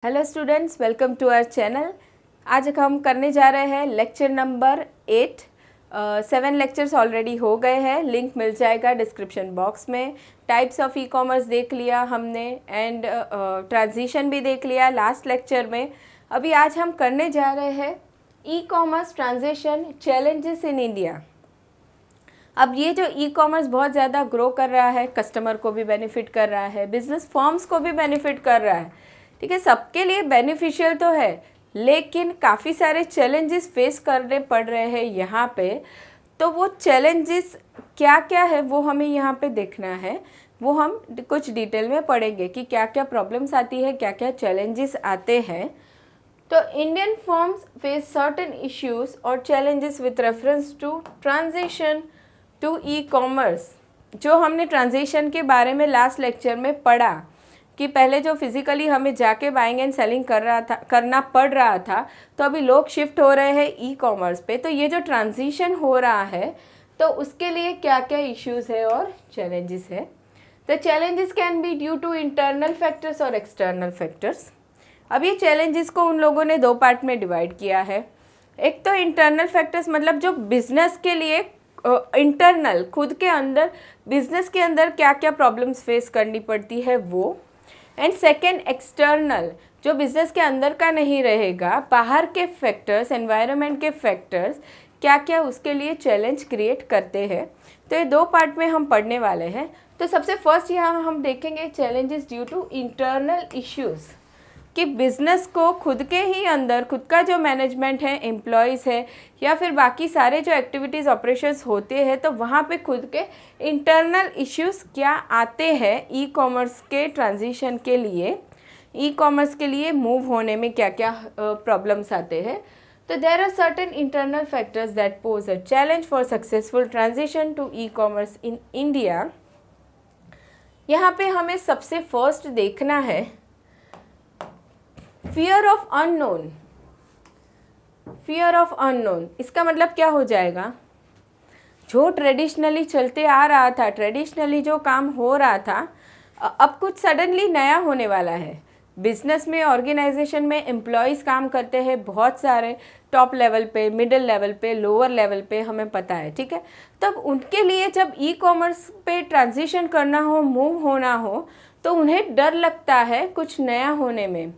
Hello students, welcome to our channel. आज हम करने जा रहे हैं लेक्चर नंबर 8। 7 लेक्चर्स ऑलरेडी हो गए हैं, लिंक मिल जाएगा डिस्क्रिप्शन बॉक्स में। टाइप्स ऑफ ई कॉमर्स देख लिया हमने एंड ट्रांजिशन भी देख लिया लास्ट लेक्चर में। अभी आज हम करने जा रहे हैं e commerce transition challenges in India. अब ये जो ई कॉमर्स बहुत ज़्यादा ग्रो कर रहा है, कस्टमर को भी बेनिफिट कर रहा है, बिजनेस फर्म्स को भी बेनिफिट कर रहा है, ठीक है, सबके लिए बेनिफिशियल तो है, लेकिन काफ़ी सारे चैलेंजेस फेस करने पड़ रहे हैं यहाँ पे। तो वो चैलेंजेस क्या क्या है वो हमें यहाँ पे देखना है, वो हम कुछ डिटेल में पढ़ेंगे कि क्या क्या प्रॉब्लम्स आती है, क्या क्या चैलेंजेस आते हैं। तो Indian firms face certain issues और challenges with reference to transition to e commerce. जो हमने ट्रांजिशन के बारे में लास्ट लेक्चर में पढ़ा कि पहले जो फिज़िकली हमें जाके बाइंग एंड सेलिंग करना पड़ रहा था, तो अभी लोग शिफ्ट हो रहे हैं ई कॉमर्स पे। तो ये जो ट्रांजिशन हो रहा है, तो उसके लिए क्या क्या इश्यूज़ है और चैलेंजेस है। The challenges can be due to internal factors और एक्सटर्नल फैक्टर्स। अब ये चैलेंजेस को उन लोगों ने दो पार्ट में डिवाइड किया है। एक तो इंटरनल फैक्टर्स, मतलब जो बिजनेस के लिए इंटरनल, खुद के अंदर बिजनेस के अंदर क्या क्या प्रॉब्लम्स फेस करनी पड़ती है वो। एंड सेकेंड एक्सटर्नल, जो बिजनेस के अंदर का नहीं रहेगा, बाहर के फैक्टर्स, एनवायरनमेंट के फैक्टर्स क्या क्या उसके लिए चैलेंज क्रिएट करते हैं। तो ये दो पार्ट में हम पढ़ने वाले हैं। तो सबसे फर्स्ट यहाँ हम देखेंगे challenges due to internal issues, कि बिज़नेस को खुद के ही अंदर, खुद का जो मैनेजमेंट है, एम्प्लॉयज़ है, या फिर बाकी सारे जो एक्टिविटीज़ ऑपरेशंस होते हैं, तो वहाँ पे खुद के इंटरनल इश्यूज़ क्या आते हैं ई कॉमर्स के ट्रांजिशन के लिए, ई कॉमर्स के लिए मूव होने में क्या क्या प्रॉब्लम्स आते हैं। तो there are certain internal factors that pose a challenge for successful transition to e commerce in India. यहाँ पे हमें सबसे फर्स्ट देखना है fear of unknown. Fear of unknown, इसका मतलब क्या हो जाएगा, जो ट्रेडिशनली चलते आ रहा था, ट्रेडिशनली जो काम हो रहा था, अब कुछ सडनली नया होने वाला है। बिजनेस में, ऑर्गेनाइजेशन में एम्प्लॉयज़ काम करते हैं बहुत सारे, टॉप लेवल पे, मिडिल लेवल पे, लोअर लेवल पे, हमें पता है, ठीक है। तब उनके लिए जब ई कॉमर्स पे ट्रांजिशन करना हो, मूव होना हो, तो उन्हें डर लगता है कुछ नया होने में।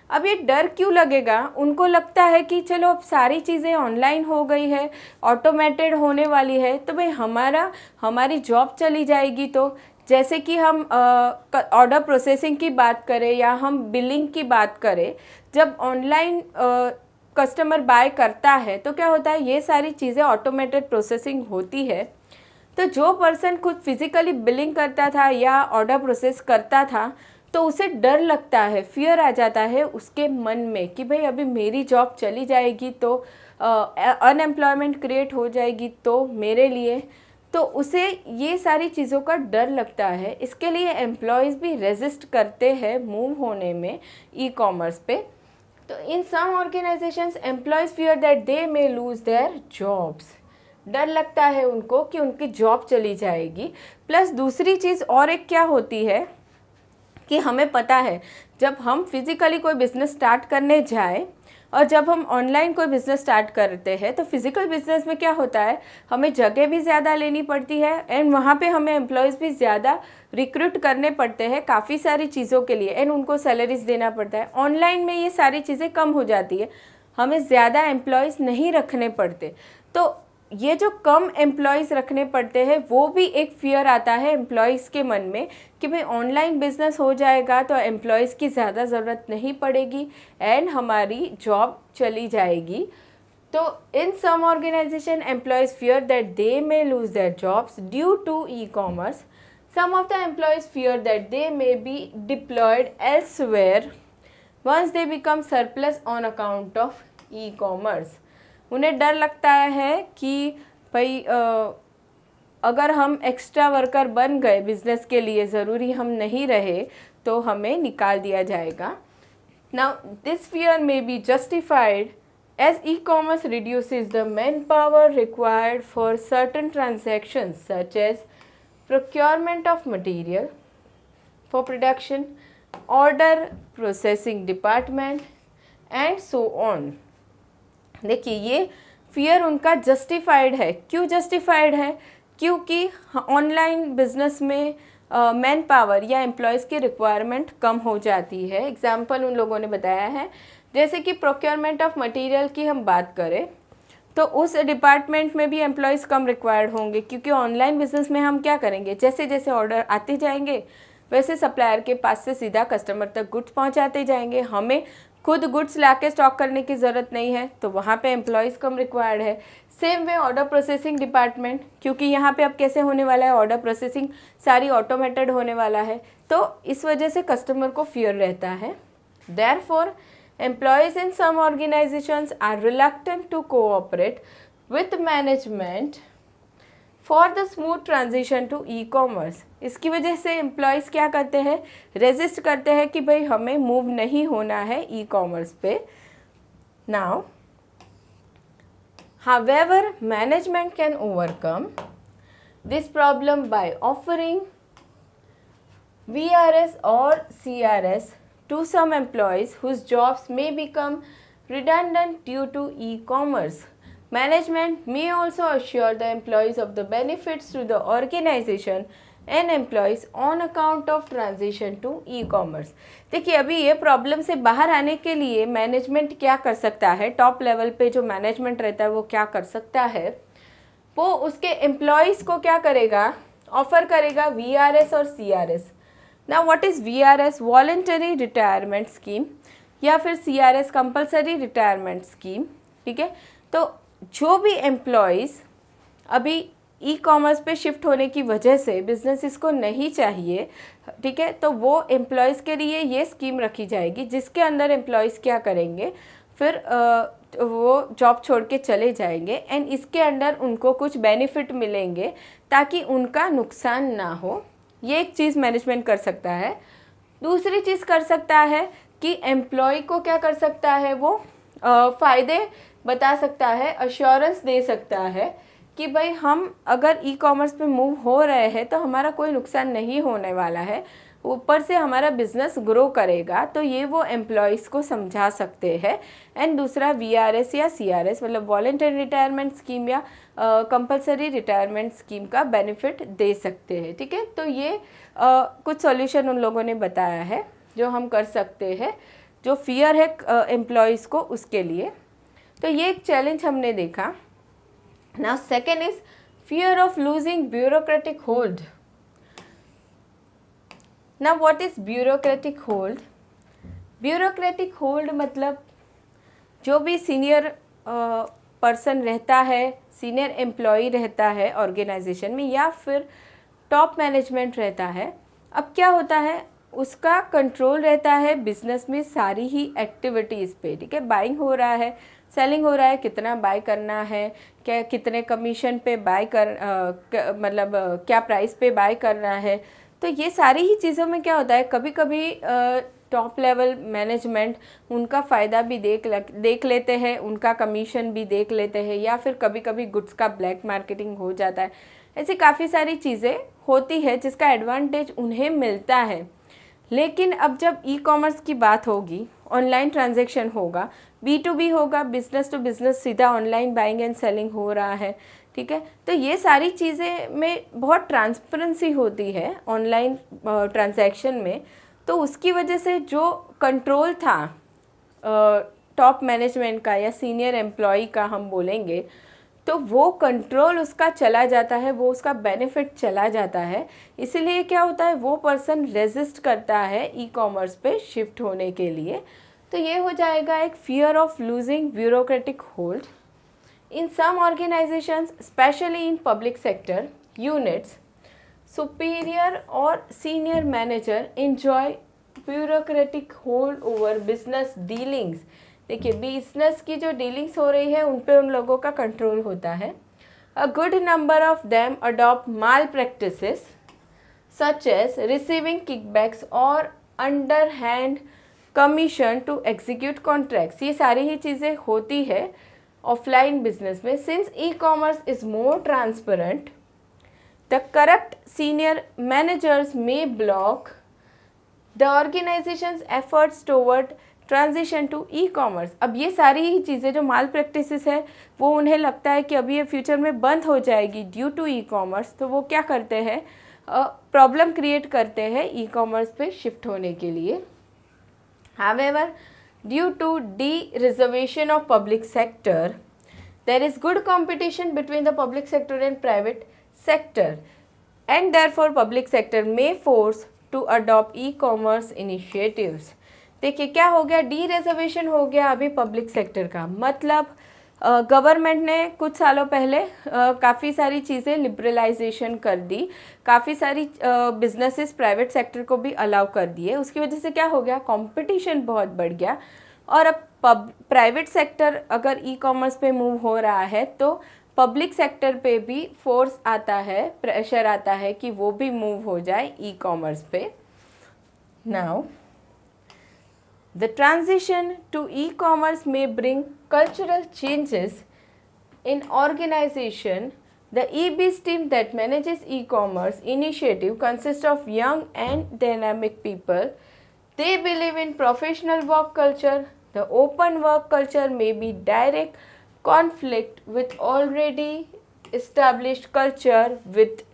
अब ये डर क्यों लगेगा, उनको लगता है कि चलो अब सारी चीज़ें ऑनलाइन हो गई है, ऑटोमेटेड होने वाली है, तो भाई हमारी जॉब चली जाएगी। तो जैसे कि हम ऑर्डर प्रोसेसिंग की बात करें या हम बिलिंग की बात करें, जब ऑनलाइन कस्टमर बाय करता है तो क्या होता है, ये सारी चीज़ें ऑटोमेटेड प्रोसेसिंग होती है। तो जो पर्सन खुद फिज़िकली बिलिंग करता था या ऑर्डर प्रोसेस करता था, तो उसे डर लगता है, फियर आ जाता है उसके मन में कि भाई अभी मेरी जॉब चली जाएगी तो अनएम्प्लॉयमेंट क्रिएट हो जाएगी तो मेरे लिए, तो उसे ये सारी चीज़ों का डर लगता है। इसके लिए एम्प्लॉयज़ भी रेजिस्ट करते हैं मूव होने में ई कॉमर्स पे। तो in some organisations employees fear that they may lose their jobs. डर लगता है उनको कि उनकी जॉब चली जाएगी। प्लस दूसरी चीज़ और एक क्या होती है कि हमें पता है, जब हम फिज़िकली कोई बिज़नेस स्टार्ट करने जाएं और जब हम ऑनलाइन कोई बिज़नेस स्टार्ट करते हैं, तो फिज़िकल बिज़नेस में क्या होता है, हमें जगह भी ज़्यादा लेनी पड़ती है एंड वहाँ पे हमें एम्प्लॉयज़ भी ज़्यादा रिक्रूट करने पड़ते हैं काफ़ी सारी चीज़ों के लिए, एंड उनको सैलरीज देना पड़ता है। ऑनलाइन में ये सारी चीज़ें कम हो जाती है, हमें ज़्यादा एम्प्लॉयज़ नहीं रखने पड़ते। तो ये जो कम एम्प्लॉयज़ रखने पड़ते हैं, वो भी एक फियर आता है एम्प्लॉयज़ के मन में कि भाई ऑनलाइन बिजनेस हो जाएगा तो एम्प्लॉयज़ की ज़्यादा ज़रूरत नहीं पड़ेगी एंड हमारी जॉब चली जाएगी। तो in some organisation employees fear that they may lose their jobs due to e commerce. Some of the employees fear that they may be deployed elsewhere once they become surplus on account of e commerce. उन्हें डर लगता है कि भाई अगर हम extra worker बन गए बिजनेस के लिए, ज़रूरी हम नहीं रहे, तो हमें निकाल दिया जाएगा। Now this fear may be justified as e commerce reduces the man power required for certain transactions such as procurement of material for production, order processing department and so on. देखिए ये फियर उनका justified है। क्यों justified है? क्योंकि online business में man power या employees की रिक्वायरमेंट कम हो जाती है। एग्जाम्पल उन लोगों ने बताया है, जैसे कि प्रोक्योरमेंट ऑफ मटेरियल की हम बात करें तो उस डिपार्टमेंट में भी एम्प्लॉयज़ कम रिक्वायर्ड होंगे, क्योंकि ऑनलाइन बिजनेस में हम क्या करेंगे, जैसे जैसे ऑर्डर आते जाएंगे वैसे सप्लायर के पास से सीधा कस्टमर तक गुड्स पहुंचाते जाएंगे। हमें खुद गुड्स लाके स्टॉक करने की ज़रूरत नहीं है, तो वहाँ पे एम्प्लॉयज़ कम रिक्वायर्ड है। Same way order processing department, क्योंकि यहाँ पे अब कैसे होने वाला है, ऑर्डर प्रोसेसिंग सारी ऑटोमेटेड होने वाला है, तो इस वजह से कस्टमर को फियर रहता है। Therefore employees in some organizations are reluctant to cooperate with management for the smooth transition to e-commerce। इसकी वजह से एम्प्लॉयज़ क्या करते हैं, रेजिस्ट करते हैं कि भाई हमें मूव नहीं होना है ई कॉमर्स पे। Now however management can overcome this problem by offering VRS or CRS to some employees whose jobs may become redundant due to e-commerce. Management may also assure the employees of the benefits to the organization and employees on account of transition to e-commerce। देखिए अभी ये problem से बाहर आने के लिए management क्या कर सकता है, टॉप लेवल पे जो मैनेजमेंट रहता है वो क्या कर सकता है, वो उसके एम्प्लॉयज़ को क्या करेगा, ऑफर करेगा VRS और CRS। Now what is VRS, voluntary retirement scheme, या फिर CRS कंपलसरी रिटायरमेंट स्कीम। ठीक है, तो जो भी एम्प्लॉयज़ अभी ई कॉमर्स पे शिफ्ट होने की वजह से बिजनेस इसको नहीं चाहिए, ठीक है, तो वो एम्प्लॉयज़ के लिए ये स्कीम रखी जाएगी जिसके अंदर एम्प्लॉयज़ क्या करेंगे, फिर वो जॉब छोड़ के चले जाएंगे एंड इसके अंदर उनको कुछ बेनिफिट मिलेंगे ताकि उनका नुकसान ना हो। ये एक चीज़ मैनेजमेंट कर सकता है। दूसरी चीज़ कर सकता है कि एम्प्लॉय को क्या कर सकता है, वो फ़ायदे बता सकता है, अश्योरेंस दे सकता है कि भाई हम अगर ई कॉमर्स पे मूव हो रहे हैं तो हमारा कोई नुकसान नहीं होने वाला है, ऊपर से हमारा बिजनेस ग्रो करेगा। तो ये वो एम्प्लॉयज़ को समझा सकते हैं। एंड दूसरा VRS या CRS मतलब वॉलेंटरी रिटायरमेंट स्कीम या कंपलसरी रिटायरमेंट स्कीम का बेनिफिट दे सकते हैं। ठीक है, तो ये कुछ सॉल्यूशन उन लोगों ने बताया है जो हम कर सकते हैं, जो फियर है एम्प्लॉयज़ को उसके लिए। तो ये एक चैलेंज हमने देखा। Now second is fear of losing bureaucratic hold. Now what is bureaucratic hold? Bureaucratic hold मतलब जो भी सीनियर पर्सन रहता है, सीनियर एम्प्लॉई रहता है ऑर्गेनाइजेशन में या फिर टॉप मैनेजमेंट रहता है, अब क्या होता है, उसका कंट्रोल रहता है बिजनेस में सारी ही एक्टिविटीज़ पे। ठीक है, बाइंग हो रहा है, सेलिंग हो रहा है, कितना बाय करना है, क्या कितने कमीशन पे बाय मतलब क्या प्राइस पे बाय करना है, तो ये सारी ही चीज़ों में क्या होता है, कभी कभी टॉप लेवल मैनेजमेंट उनका फ़ायदा भी देख लेते हैं, उनका कमीशन भी देख लेते हैं, या फिर कभी कभी गुड्स का ब्लैक मार्केटिंग हो जाता है। ऐसी काफ़ी सारी चीज़ें होती है जिसका एडवांटेज उन्हें मिलता है। लेकिन अब जब ई कॉमर्स की बात होगी, ऑनलाइन ट्रांजैक्शन होगा, B2B होगा, बिजनेस टू बिजनेस, सीधा ऑनलाइन बाइंग एंड सेलिंग हो रहा है। ठीक है, तो ये सारी चीज़ें में बहुत ट्रांसपेरेंसी होती है ऑनलाइन ट्रांजैक्शन में, तो उसकी वजह से जो कंट्रोल था टॉप मैनेजमेंट का या सीनियर एम्प्लॉय का हम बोलेंगे, तो वो कंट्रोल उसका चला जाता है, वो उसका बेनिफिट चला जाता है। इसीलिए क्या होता है, वो पर्सन रेजिस्ट करता है ई कॉमर्स पे शिफ्ट होने के लिए। तो ये हो जाएगा एक fear of losing bureaucratic hold. In some organisations specially in public sector units, superior और senior manager enjoy bureaucratic hold over business dealings. देखिए बिजनेस की जो डीलिंग्स हो रही है उन पे उन लोगों का कंट्रोल होता है। A good number of them adopt malpractices such as receiving kickbacks और underhand commission to execute contracts. ये सारी ही चीज़ें होती है ऑफलाइन बिजनेस में। Since e commerce is more transparent, the corrupt senior managers may block the organisations efforts toward transition to e commerce. अब ये सारी ही चीज़ें जो माल प्रैक्टिसेस है वो उन्हें लगता है कि अभी ये फ्यूचर में बंद हो जाएगी ड्यू टू ई कॉमर्स, तो वो क्या करते हैं, प्रॉब्लम क्रिएट करते हैं ई कॉमर्स पे शिफ्ट होने के लिए। However due to de-reservation of public sector, there is good competition between the public sector and private sector, and therefore public sector may force to adopt e-commerce initiatives। देखिए क्या हो गया, डी रिजर्वेशन हो गया अभी पब्लिक सेक्टर का, मतलब government ने कुछ सालों पहले काफ़ी सारी चीज़ें लिबरलाइजेशन कर दी, काफ़ी सारी बिजनेसेस प्राइवेट सेक्टर को भी अलाउ कर दिए। उसकी वजह से क्या हो गया, कंपटीशन बहुत बढ़ गया, और अब प्राइवेट सेक्टर अगर ई कॉमर्स पे मूव हो रहा है तो पब्लिक सेक्टर पे भी फोर्स आता है, प्रेशर आता है कि वो भी मूव हो जाए ई कॉमर्स पे। Now the transition to e-commerce may bring cultural changes in organization. The eBiz team that manages e-commerce initiative consists of young and dynamic people. They believe in professional work culture. The open work culture may be direct conflict with already established culture with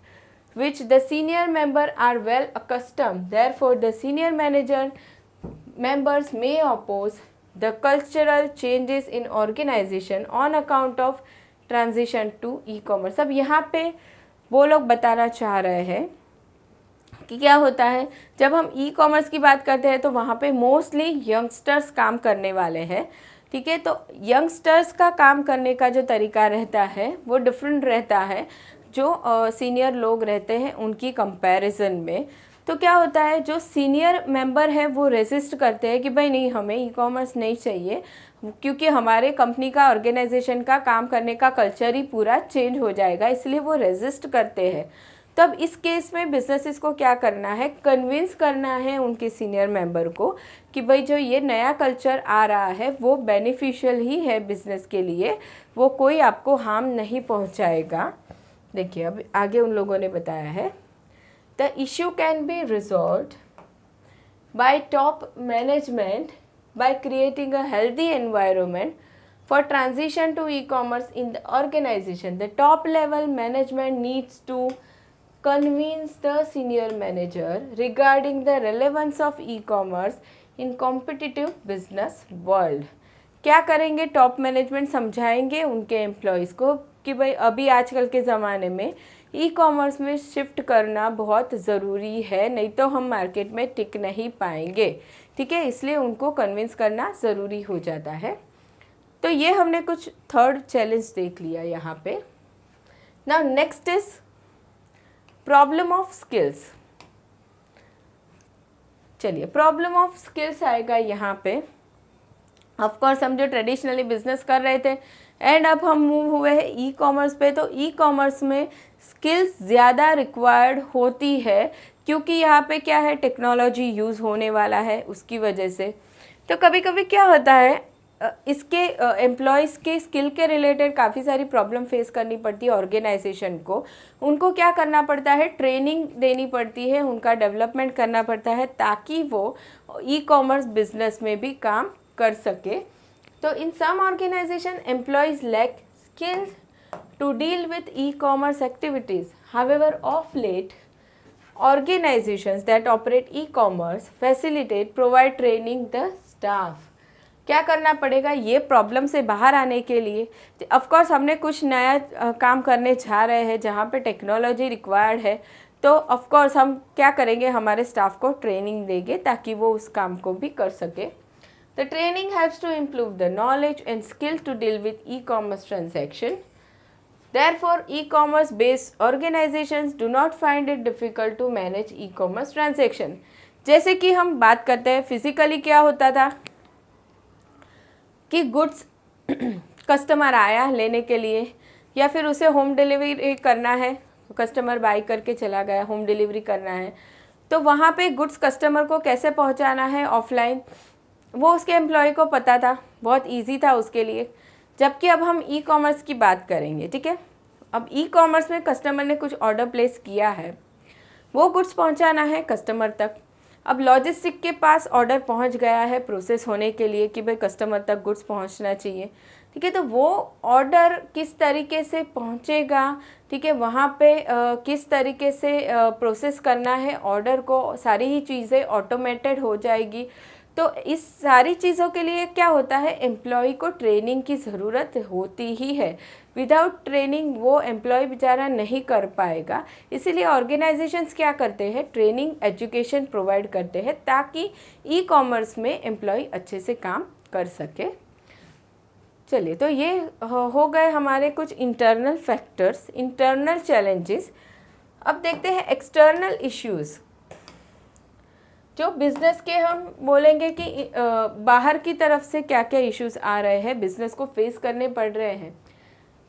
which the senior member are well accustomed. Therefore, the senior manager members may oppose the cultural changes in organization on account of transition to e-commerce। अब यहाँ पे वो लोग बताना चाह रहे हैं कि क्या होता है, जब हम ई कॉमर्स की बात करते हैं तो वहाँ पे मोस्टली यंगस्टर्स काम करने वाले हैं, ठीक है। तो यंगस्टर्स का काम करने का जो तरीका रहता है वो डिफरेंट रहता है जो सीनियर लोग रहते हैं उनकी कंपैरिजन में। तो क्या होता है, जो सीनियर मेंबर है वो रेजिस्ट करते हैं कि भाई नहीं, हमें ई कॉमर्स नहीं चाहिए, क्योंकि हमारे कंपनी का, ऑर्गेनाइजेशन का काम करने का कल्चर ही पूरा चेंज हो जाएगा, इसलिए वो रेजिस्ट करते हैं। तब इस केस में बिजनेसेस को क्या करना है, कन्विंस करना है उनके सीनियर मेंबर को कि भाई जो ये नया कल्चर आ रहा है वो बेनिफिशियल ही है बिजनेस के लिए, वो कोई आपको हार्म नहीं पहुंचाएगा। देखिए अब आगे उन लोगों ने बताया है, the issue can be resolved by top management by creating a healthy environment for transition to e-commerce in the organization. The top level management needs to convince the senior manager regarding the relevance of e-commerce in competitive business world। क्या करेंगे, top management समझाएंगे उनके employees को कि भाई अभी आजकल के ज़माने में ई कॉमर्स में शिफ्ट करना बहुत ज़रूरी है, नहीं तो हम मार्केट में टिक नहीं पाएंगे, ठीक है। इसलिए उनको कन्विंस करना ज़रूरी हो जाता है। तो ये हमने कुछ थर्ड चैलेंज देख लिया यहाँ पे। Now next is problem of skills. चलिए प्रॉब्लम ऑफ स्किल्स आएगा यहाँ पे। ऑफकोर्स हम जो ट्रेडिशनली बिजनेस कर रहे थे एंड अब हम मूव हुए हैं ई कॉमर्स पे, तो ई कॉमर्स में स्किल्स ज़्यादा रिक्वायर्ड होती है, क्योंकि यहाँ पे क्या है, टेक्नोलॉजी यूज़ होने वाला है उसकी वजह से। तो कभी कभी क्या होता है, इसके एम्प्लॉयज़ के स्किल के रिलेटेड काफ़ी सारी प्रॉब्लम फेस करनी पड़ती है ऑर्गेनाइजेशन को। उनको क्या करना पड़ता है, ट्रेनिंग देनी पड़ती है, उनका डेवलपमेंट करना पड़ता है ताकि वो ई कॉमर्स बिजनेस में भी काम कर सके। तो in some organisation employees lack skills to deal with e-commerce activities. However, of late, organizations that operate e-commerce facilitate, provide training the staff। क्या करना पड़ेगा ये प्रॉब्लम से बाहर आने के लिए? ऑफकोर्स हमने कुछ नया काम करने जा रहे हैं जहाँ पे टेक्नोलॉजी रिक्वायर्ड है, तो ऑफकोर्स हम क्या करेंगे, हमारे स्टाफ को ट्रेनिंग देंगे ताकि वो उस काम को भी कर सके। The training helps to improve the knowledge and skill to deal with e-commerce transaction. Therefore, e-commerce based organizations do not find it difficult to manage e-commerce transaction। जैसे कि हम बात करते हैं फिजिकली क्या होता था कि गुड्स कस्टमर आया लेने के लिए या फिर उसे होम डिलीवरी करना है, कस्टमर बाय करके चला गया, होम डिलीवरी करना है, तो वहाँ पे गुड्स कस्टमर को कैसे पहुँचाना है ऑफलाइन वो उसके एम्प्लॉय को पता था, बहुत ईजी था उसके लिए। जबकि अब हम ई कॉमर्स की बात करेंगे, ठीक है। अब ई कॉमर्स में कस्टमर ने कुछ ऑर्डर प्लेस किया है, वो गुड्स पहुंचाना है कस्टमर तक। अब लॉजिस्टिक के पास ऑर्डर पहुंच गया है प्रोसेस होने के लिए कि भाई कस्टमर तक गुड्स पहुंचना चाहिए, ठीक है। तो वो ऑर्डर किस तरीके से पहुंचेगा, ठीक है, वहाँ पे किस तरीके से प्रोसेस करना है ऑर्डर को, सारी ही चीज़ें ऑटोमेटेड हो जाएगी। तो इस सारी चीज़ों के लिए क्या होता है, एम्प्लॉय को ट्रेनिंग की ज़रूरत होती ही है। विदाउट ट्रेनिंग वो एम्प्लॉय बेचारा नहीं कर पाएगा। इसीलिए ऑर्गेनाइजेशंस क्या करते हैं, ट्रेनिंग एजुकेशन प्रोवाइड करते हैं ताकि ई कॉमर्स में एम्प्लॉय अच्छे से काम कर सके। चलिए, तो ये हो गए हमारे कुछ इंटरनल फैक्टर्स, इंटरनल चैलेंजेस। अब देखते हैं एक्सटर्नल इश्यूज़, जो बिज़नेस के हम बोलेंगे कि बाहर की तरफ से क्या क्या इश्यूज़ आ रहे हैं, बिज़नेस को फेस करने पड़ रहे हैं।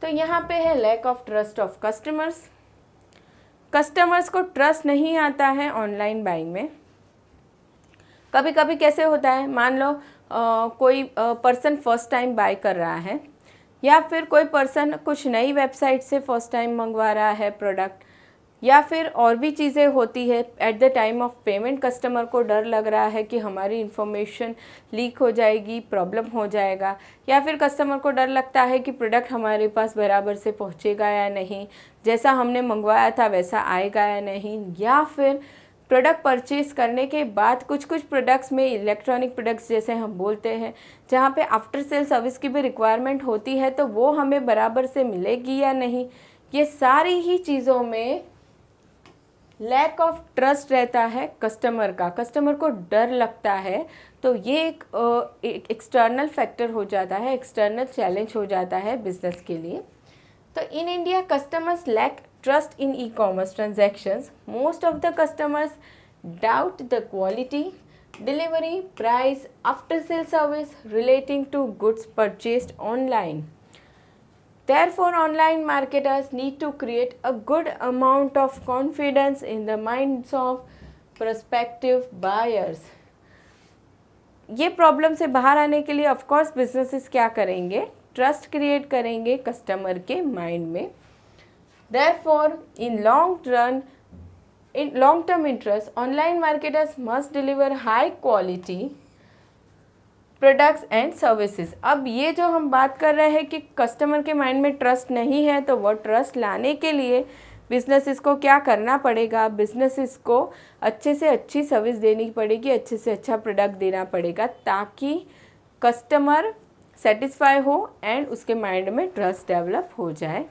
तो यहाँ पे है lack of trust of customers. Customers को ट्रस्ट नहीं आता है ऑनलाइन बाइंग में। कभी कभी कैसे होता है, मान लो कोई पर्सन फर्स्ट टाइम बाय कर रहा है, या फिर कोई पर्सन कुछ नई वेबसाइट से फर्स्ट टाइम मंगवा रहा है प्रोडक्ट, या फिर और भी चीज़ें होती है। At the time of payment customer को डर लग रहा है कि हमारी इन्फॉर्मेशन लीक हो जाएगी, प्रॉब्लम हो जाएगा, या फिर कस्टमर को डर लगता है कि प्रोडक्ट हमारे पास बराबर से पहुंचेगा या नहीं, जैसा हमने मंगवाया था वैसा आएगा या नहीं, या फिर प्रोडक्ट परचेज़ करने के बाद कुछ प्रोडक्ट्स में, इलेक्ट्रॉनिक प्रोडक्ट्स जैसे हम बोलते हैं, जहाँ पे आफ्टर सेल सर्विस की भी रिक्वायरमेंट होती है, तो वो हमें बराबर से मिलेगी या नहीं। ये सारी ही चीज़ों में लैक ऑफ ट्रस्ट रहता है कस्टमर का, कस्टमर को डर लगता है। तो ये एक एक्सटर्नल फैक्टर हो जाता है, एक्सटर्नल चैलेंज हो जाता है बिजनेस के लिए। तो in India customers lack trust in e commerce transactions. Most of the customers doubt the quality, delivery, price, after sale service relating to goods purchased online. Therefore, online marketers need to create a good amount of confidence in the minds of prospective buyers. ये problem से बाहर आने के लिए of course businesses क्या करेंगे, trust create करेंगे customer के माइंड में. Therefore, in long term interest, online marketers must deliver high quality products and services. अब ये जो हम बात कर रहे हैं कि कस्टमर के माइंड में ट्रस्ट नहीं है, तो वो ट्रस्ट लाने के लिए बिजनेसेस को क्या करना पड़ेगा, बिजनेसेस को अच्छे से अच्छी सर्विस देनी पड़ेगी, अच्छे से अच्छा प्रोडक्ट देना पड़ेगा, ताकि कस्टमर सेटिस्फाई हो एंड उसके माइंड में ट्रस्ट डेवलप हो जाए.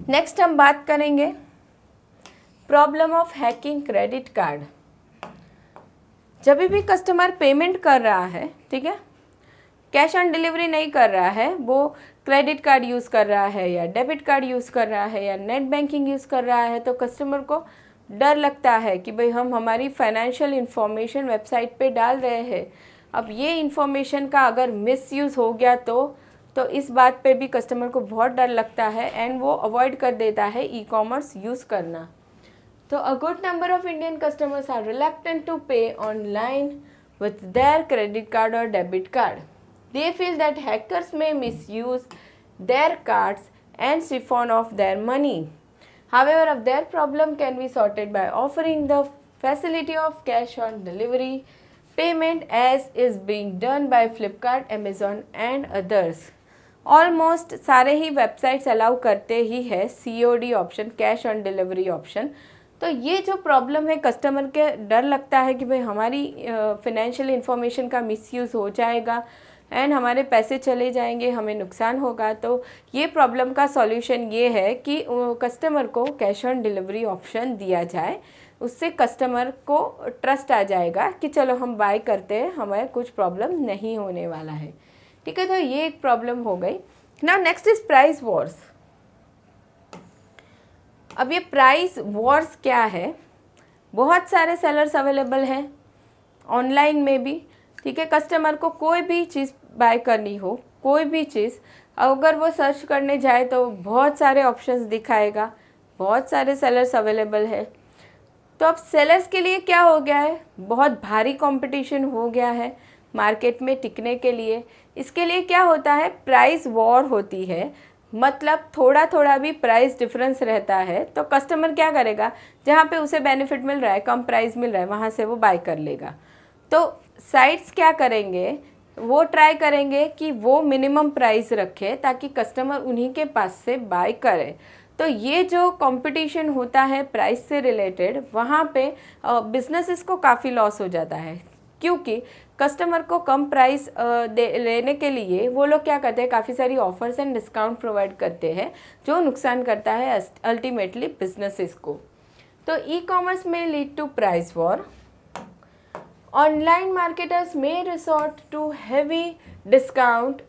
नेक्स्ट हम बात करेंगे problem of hacking credit card. जब भी कस्टमर पेमेंट कर रहा है, ठीक है, कैश ऑन डिलीवरी नहीं कर रहा है, वो क्रेडिट कार्ड यूज़ कर रहा है या डेबिट कार्ड यूज़ कर रहा है या नेट बैंकिंग यूज़ कर रहा है, तो कस्टमर को डर लगता है कि भाई हम हमारी फाइनेंशियल इंफॉर्मेशन वेबसाइट पे डाल रहे हैं, अब ये इंफॉर्मेशन का अगर मिसयूज़ हो गया तो इस बात पे भी कस्टमर को बहुत डर लगता है एंड वो अवॉइड कर देता है ई कॉमर्स यूज़ करना. So a good number of Indian customers are reluctant to pay online with their credit card or debit card. They feel that hackers may misuse their cards and siphon off their money. However, their problem can be sorted by offering the facility of cash on delivery payment as is being done by Flipkart, Amazon and others. Almost सारे ही websites allow करते ही है COD option, cash on delivery option. तो ये जो problem है, customer के डर लगता है कि भाई हमारी फाइनेंशियल इंफॉर्मेशन का मिसयूज़ हो जाएगा एंड हमारे पैसे चले जाएंगे, हमें नुकसान होगा. तो ये प्रॉब्लम का सॉल्यूशन ये है कि कस्टमर को कैश ऑन डिलीवरी ऑप्शन दिया जाए. उससे कस्टमर को ट्रस्ट आ जाएगा कि चलो हम बाय करते हैं, हमें कुछ प्रॉब्लम नहीं होने वाला है. ठीक है, तो ये एक प्रॉब्लम हो गई. Now next is price Wars. अब ये प्राइस वॉर्स क्या है, बहुत सारे सेलर्स अवेलेबल हैं ऑनलाइन में भी. ठीक है, कस्टमर को कोई भी चीज़ बाय करनी हो, कोई भी चीज़ अगर वो सर्च करने जाए तो बहुत सारे ऑप्शंस दिखाएगा, बहुत सारे सेलर्स अवेलेबल है. तो अब सेलर्स के लिए क्या हो गया है, बहुत भारी कंपटीशन हो गया है मार्केट में टिकने के लिए. इसके लिए क्या होता है, प्राइस वॉर होती है. मतलब थोड़ा थोड़ा भी प्राइस डिफरेंस रहता है तो कस्टमर क्या करेगा, जहाँ पे उसे बेनिफिट मिल रहा है, कम प्राइस मिल रहा है, वहाँ से वो बाय कर लेगा। तो साइट्स क्या करेंगे, वो ट्राई करेंगे कि वो मिनिमम प्राइस रखे ताकि कस्टमर उन्हीं के पास से बाय करे। तो ये जो कंपटीशन होता है प्राइस से रिलेटेड, वहाँ पे बिजनेसेस को काफ़ी लॉस हो जाता है, क्योंकि कस्टमर को कम प्राइस लेने के लिए वो लोग क्या करते हैं, काफ़ी सारी ऑफर्स एंड डिस्काउंट प्रोवाइड करते हैं, जो नुकसान करता है अल्टीमेटली बिजनेसेस को। तो e commerce may lead to price war. Online marketers may resort to heavy discount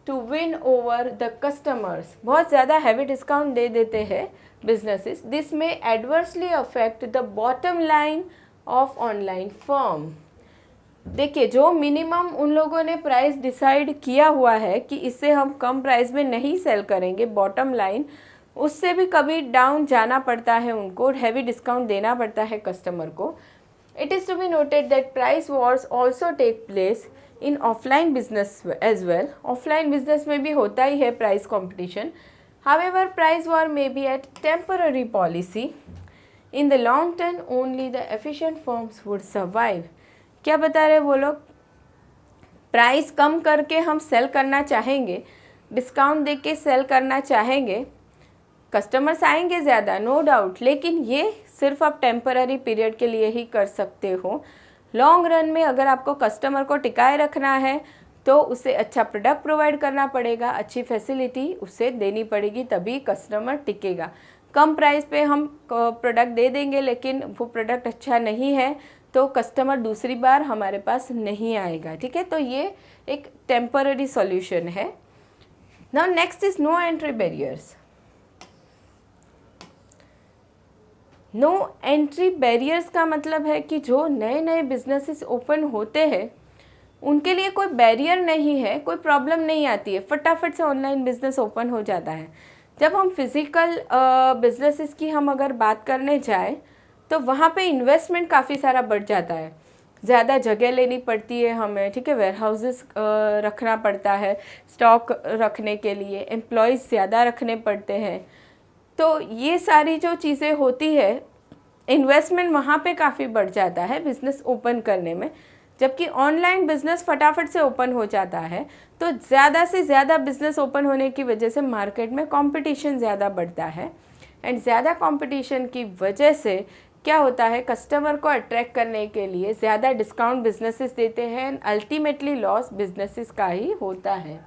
to win over the customers. बहुत ज़्यादा हैवी डिस्काउंट दे देते हैं businesses. This may adversely affect the bottom line of online firm. देखिए, जो minimum उन लोगों ने प्राइस डिसाइड किया हुआ है कि इससे हम कम प्राइस में नहीं सेल करेंगे, बॉटम लाइन उससे भी कभी डाउन जाना पड़ता है उनको, हैवी डिस्काउंट देना पड़ता है कस्टमर को। It is to be noted that price wars also take place in offline business as well. Offline business में भी होता ही है price competition. However price war may be at temporary policy. In the long term only the efficient firms would survive. क्या बता रहे वो लोग, प्राइस कम करके हम सेल करना चाहेंगे, डिस्काउंट दे के सेल करना चाहेंगे, कस्टमर्स आएंगे ज़्यादा, नो डाउट, लेकिन ये सिर्फ आप टेम्पररी पीरियड के लिए ही कर सकते हो। लॉन्ग रन में अगर आपको कस्टमर को टिकाए रखना है तो उसे अच्छा प्रोडक्ट प्रोवाइड करना पड़ेगा, अच्छी फैसिलिटी उसे देनी पड़ेगी, तभी कस्टमर टिकेगा। कम प्राइस पे हम प्रोडक्ट दे देंगे लेकिन वो प्रोडक्ट अच्छा नहीं है तो कस्टमर दूसरी बार हमारे पास नहीं आएगा, ठीक है। तो ये एक टेम्पररी सॉल्यूशन है। Now next is no entry barriers. No entry barriers का मतलब है कि जो नए नए बिजनेसेस ओपन होते हैं उनके लिए कोई बैरियर नहीं है, कोई प्रॉब्लम नहीं आती है, फटाफट से ऑनलाइन बिजनेस ओपन हो जाता है। जब हम फिज़िकल बिजनेसेस की हम अगर बात करने जाए तो वहाँ पे इन्वेस्टमेंट काफ़ी सारा बढ़ जाता है, ज़्यादा जगह लेनी पड़ती है हमें, ठीक है, वेयर हाउसेस रखना पड़ता है स्टॉक रखने के लिए, एम्प्लॉयज़ ज़्यादा रखने पड़ते हैं। तो ये सारी जो चीज़ें होती है, इन्वेस्टमेंट वहाँ पे काफ़ी बढ़ जाता है बिज़नेस ओपन करने में। जबकि ऑनलाइन बिज़नेस फटाफट से ओपन हो जाता है, तो ज़्यादा से ज़्यादा बिज़नेस ओपन होने की वजह से मार्केट में कंपटीशन ज़्यादा बढ़ता है, एंड ज़्यादा कंपटीशन की वजह से क्या होता है, कस्टमर को अट्रैक्ट करने के लिए ज़्यादा डिस्काउंट बिजनेसेस देते हैं, एंड अल्टीमेटली लॉस बिजनेसेस का ही होता है।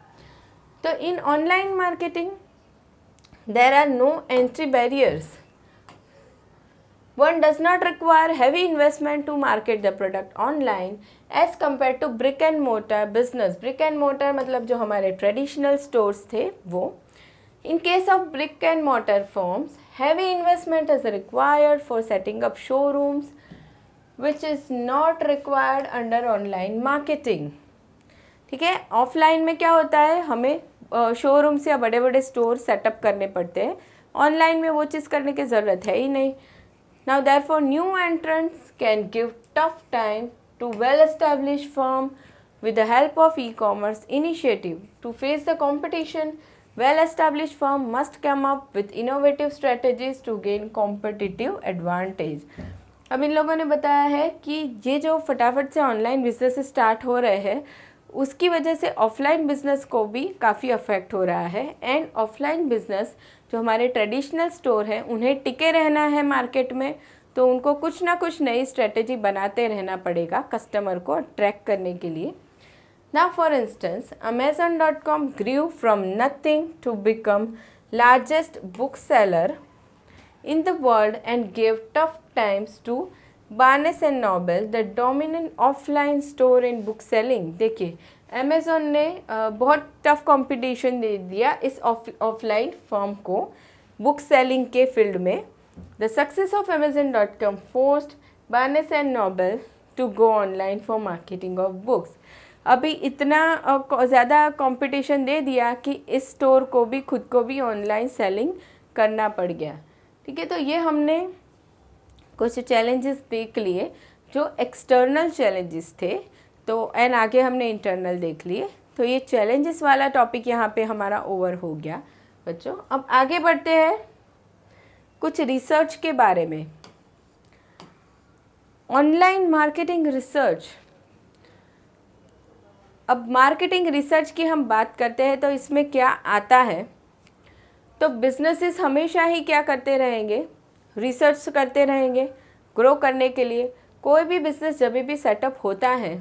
तो in online marketing there are no entry barriers. One does not require heavy investment to market the product online as compared to brick and mortar business. Brick and mortar मतलब जो हमारे traditional stores थे वो। In case of brick and mortar firms, heavy investment is required for setting up showrooms, which is not required under online marketing. ठीक है, offline में क्या होता है, हमें शोरूम्स या बड़े बड़े स्टोर सेटअप करने पड़ते हैं, ऑनलाइन में वो चीज़ करने की ज़रूरत है ही नहीं। Now therefore new entrants can give tough time to well-established firm with the help of e-commerce initiative. To face the competition, well-established firm must come up with innovative strategies to gain competitive advantage. अब इन लोगों ने बताया है कि ये जो फटाफट से ऑनलाइन बिजनेस स्टार्ट हो रहे हैं उसकी वजह से ऑफलाइन बिजनेस को भी काफ़ी अफेक्ट हो रहा है, एंड ऑफलाइन बिजनेस जो हमारे ट्रेडिशनल स्टोर हैं उन्हें टिके रहना है मार्केट में, तो उनको कुछ ना कुछ नई स्ट्रेटेजी बनाते रहना पड़ेगा कस्टमर को अट्रैक्ट करने के लिए। Now for instance, Amazon.com grew from nothing to become largest bookseller in the world and gave tough times to Barnes and Noble, the dominant offline store in book selling. देखिए, Amazon ने बहुत tough competition दे दिया इस offline firm को book selling के field में। The success of Amazon.com forced Barnes and Noble to go online for marketing of books. अभी इतना ज़्यादा कंपटीशन दे दिया कि इस स्टोर को भी खुद को भी ऑनलाइन सेलिंग करना पड़ गया, ठीक है। तो ये हमने कुछ चैलेंजेस देख लिए जो एक्सटर्नल चैलेंजेस थे, तो एंड आगे हमने इंटरनल देख लिए। तो ये चैलेंजेस वाला टॉपिक यहाँ पे हमारा ओवर हो गया। बच्चों अब आगे बढ़ते हैं कुछ रिसर्च के बारे में। Online marketing research. अब मार्केटिंग रिसर्च की हम बात करते हैं तो इसमें क्या आता है, तो बिजनेसेस हमेशा ही क्या करते रहेंगे, रिसर्च करते रहेंगे ग्रो करने के लिए। कोई भी बिजनेस जब भी सेटअप होता है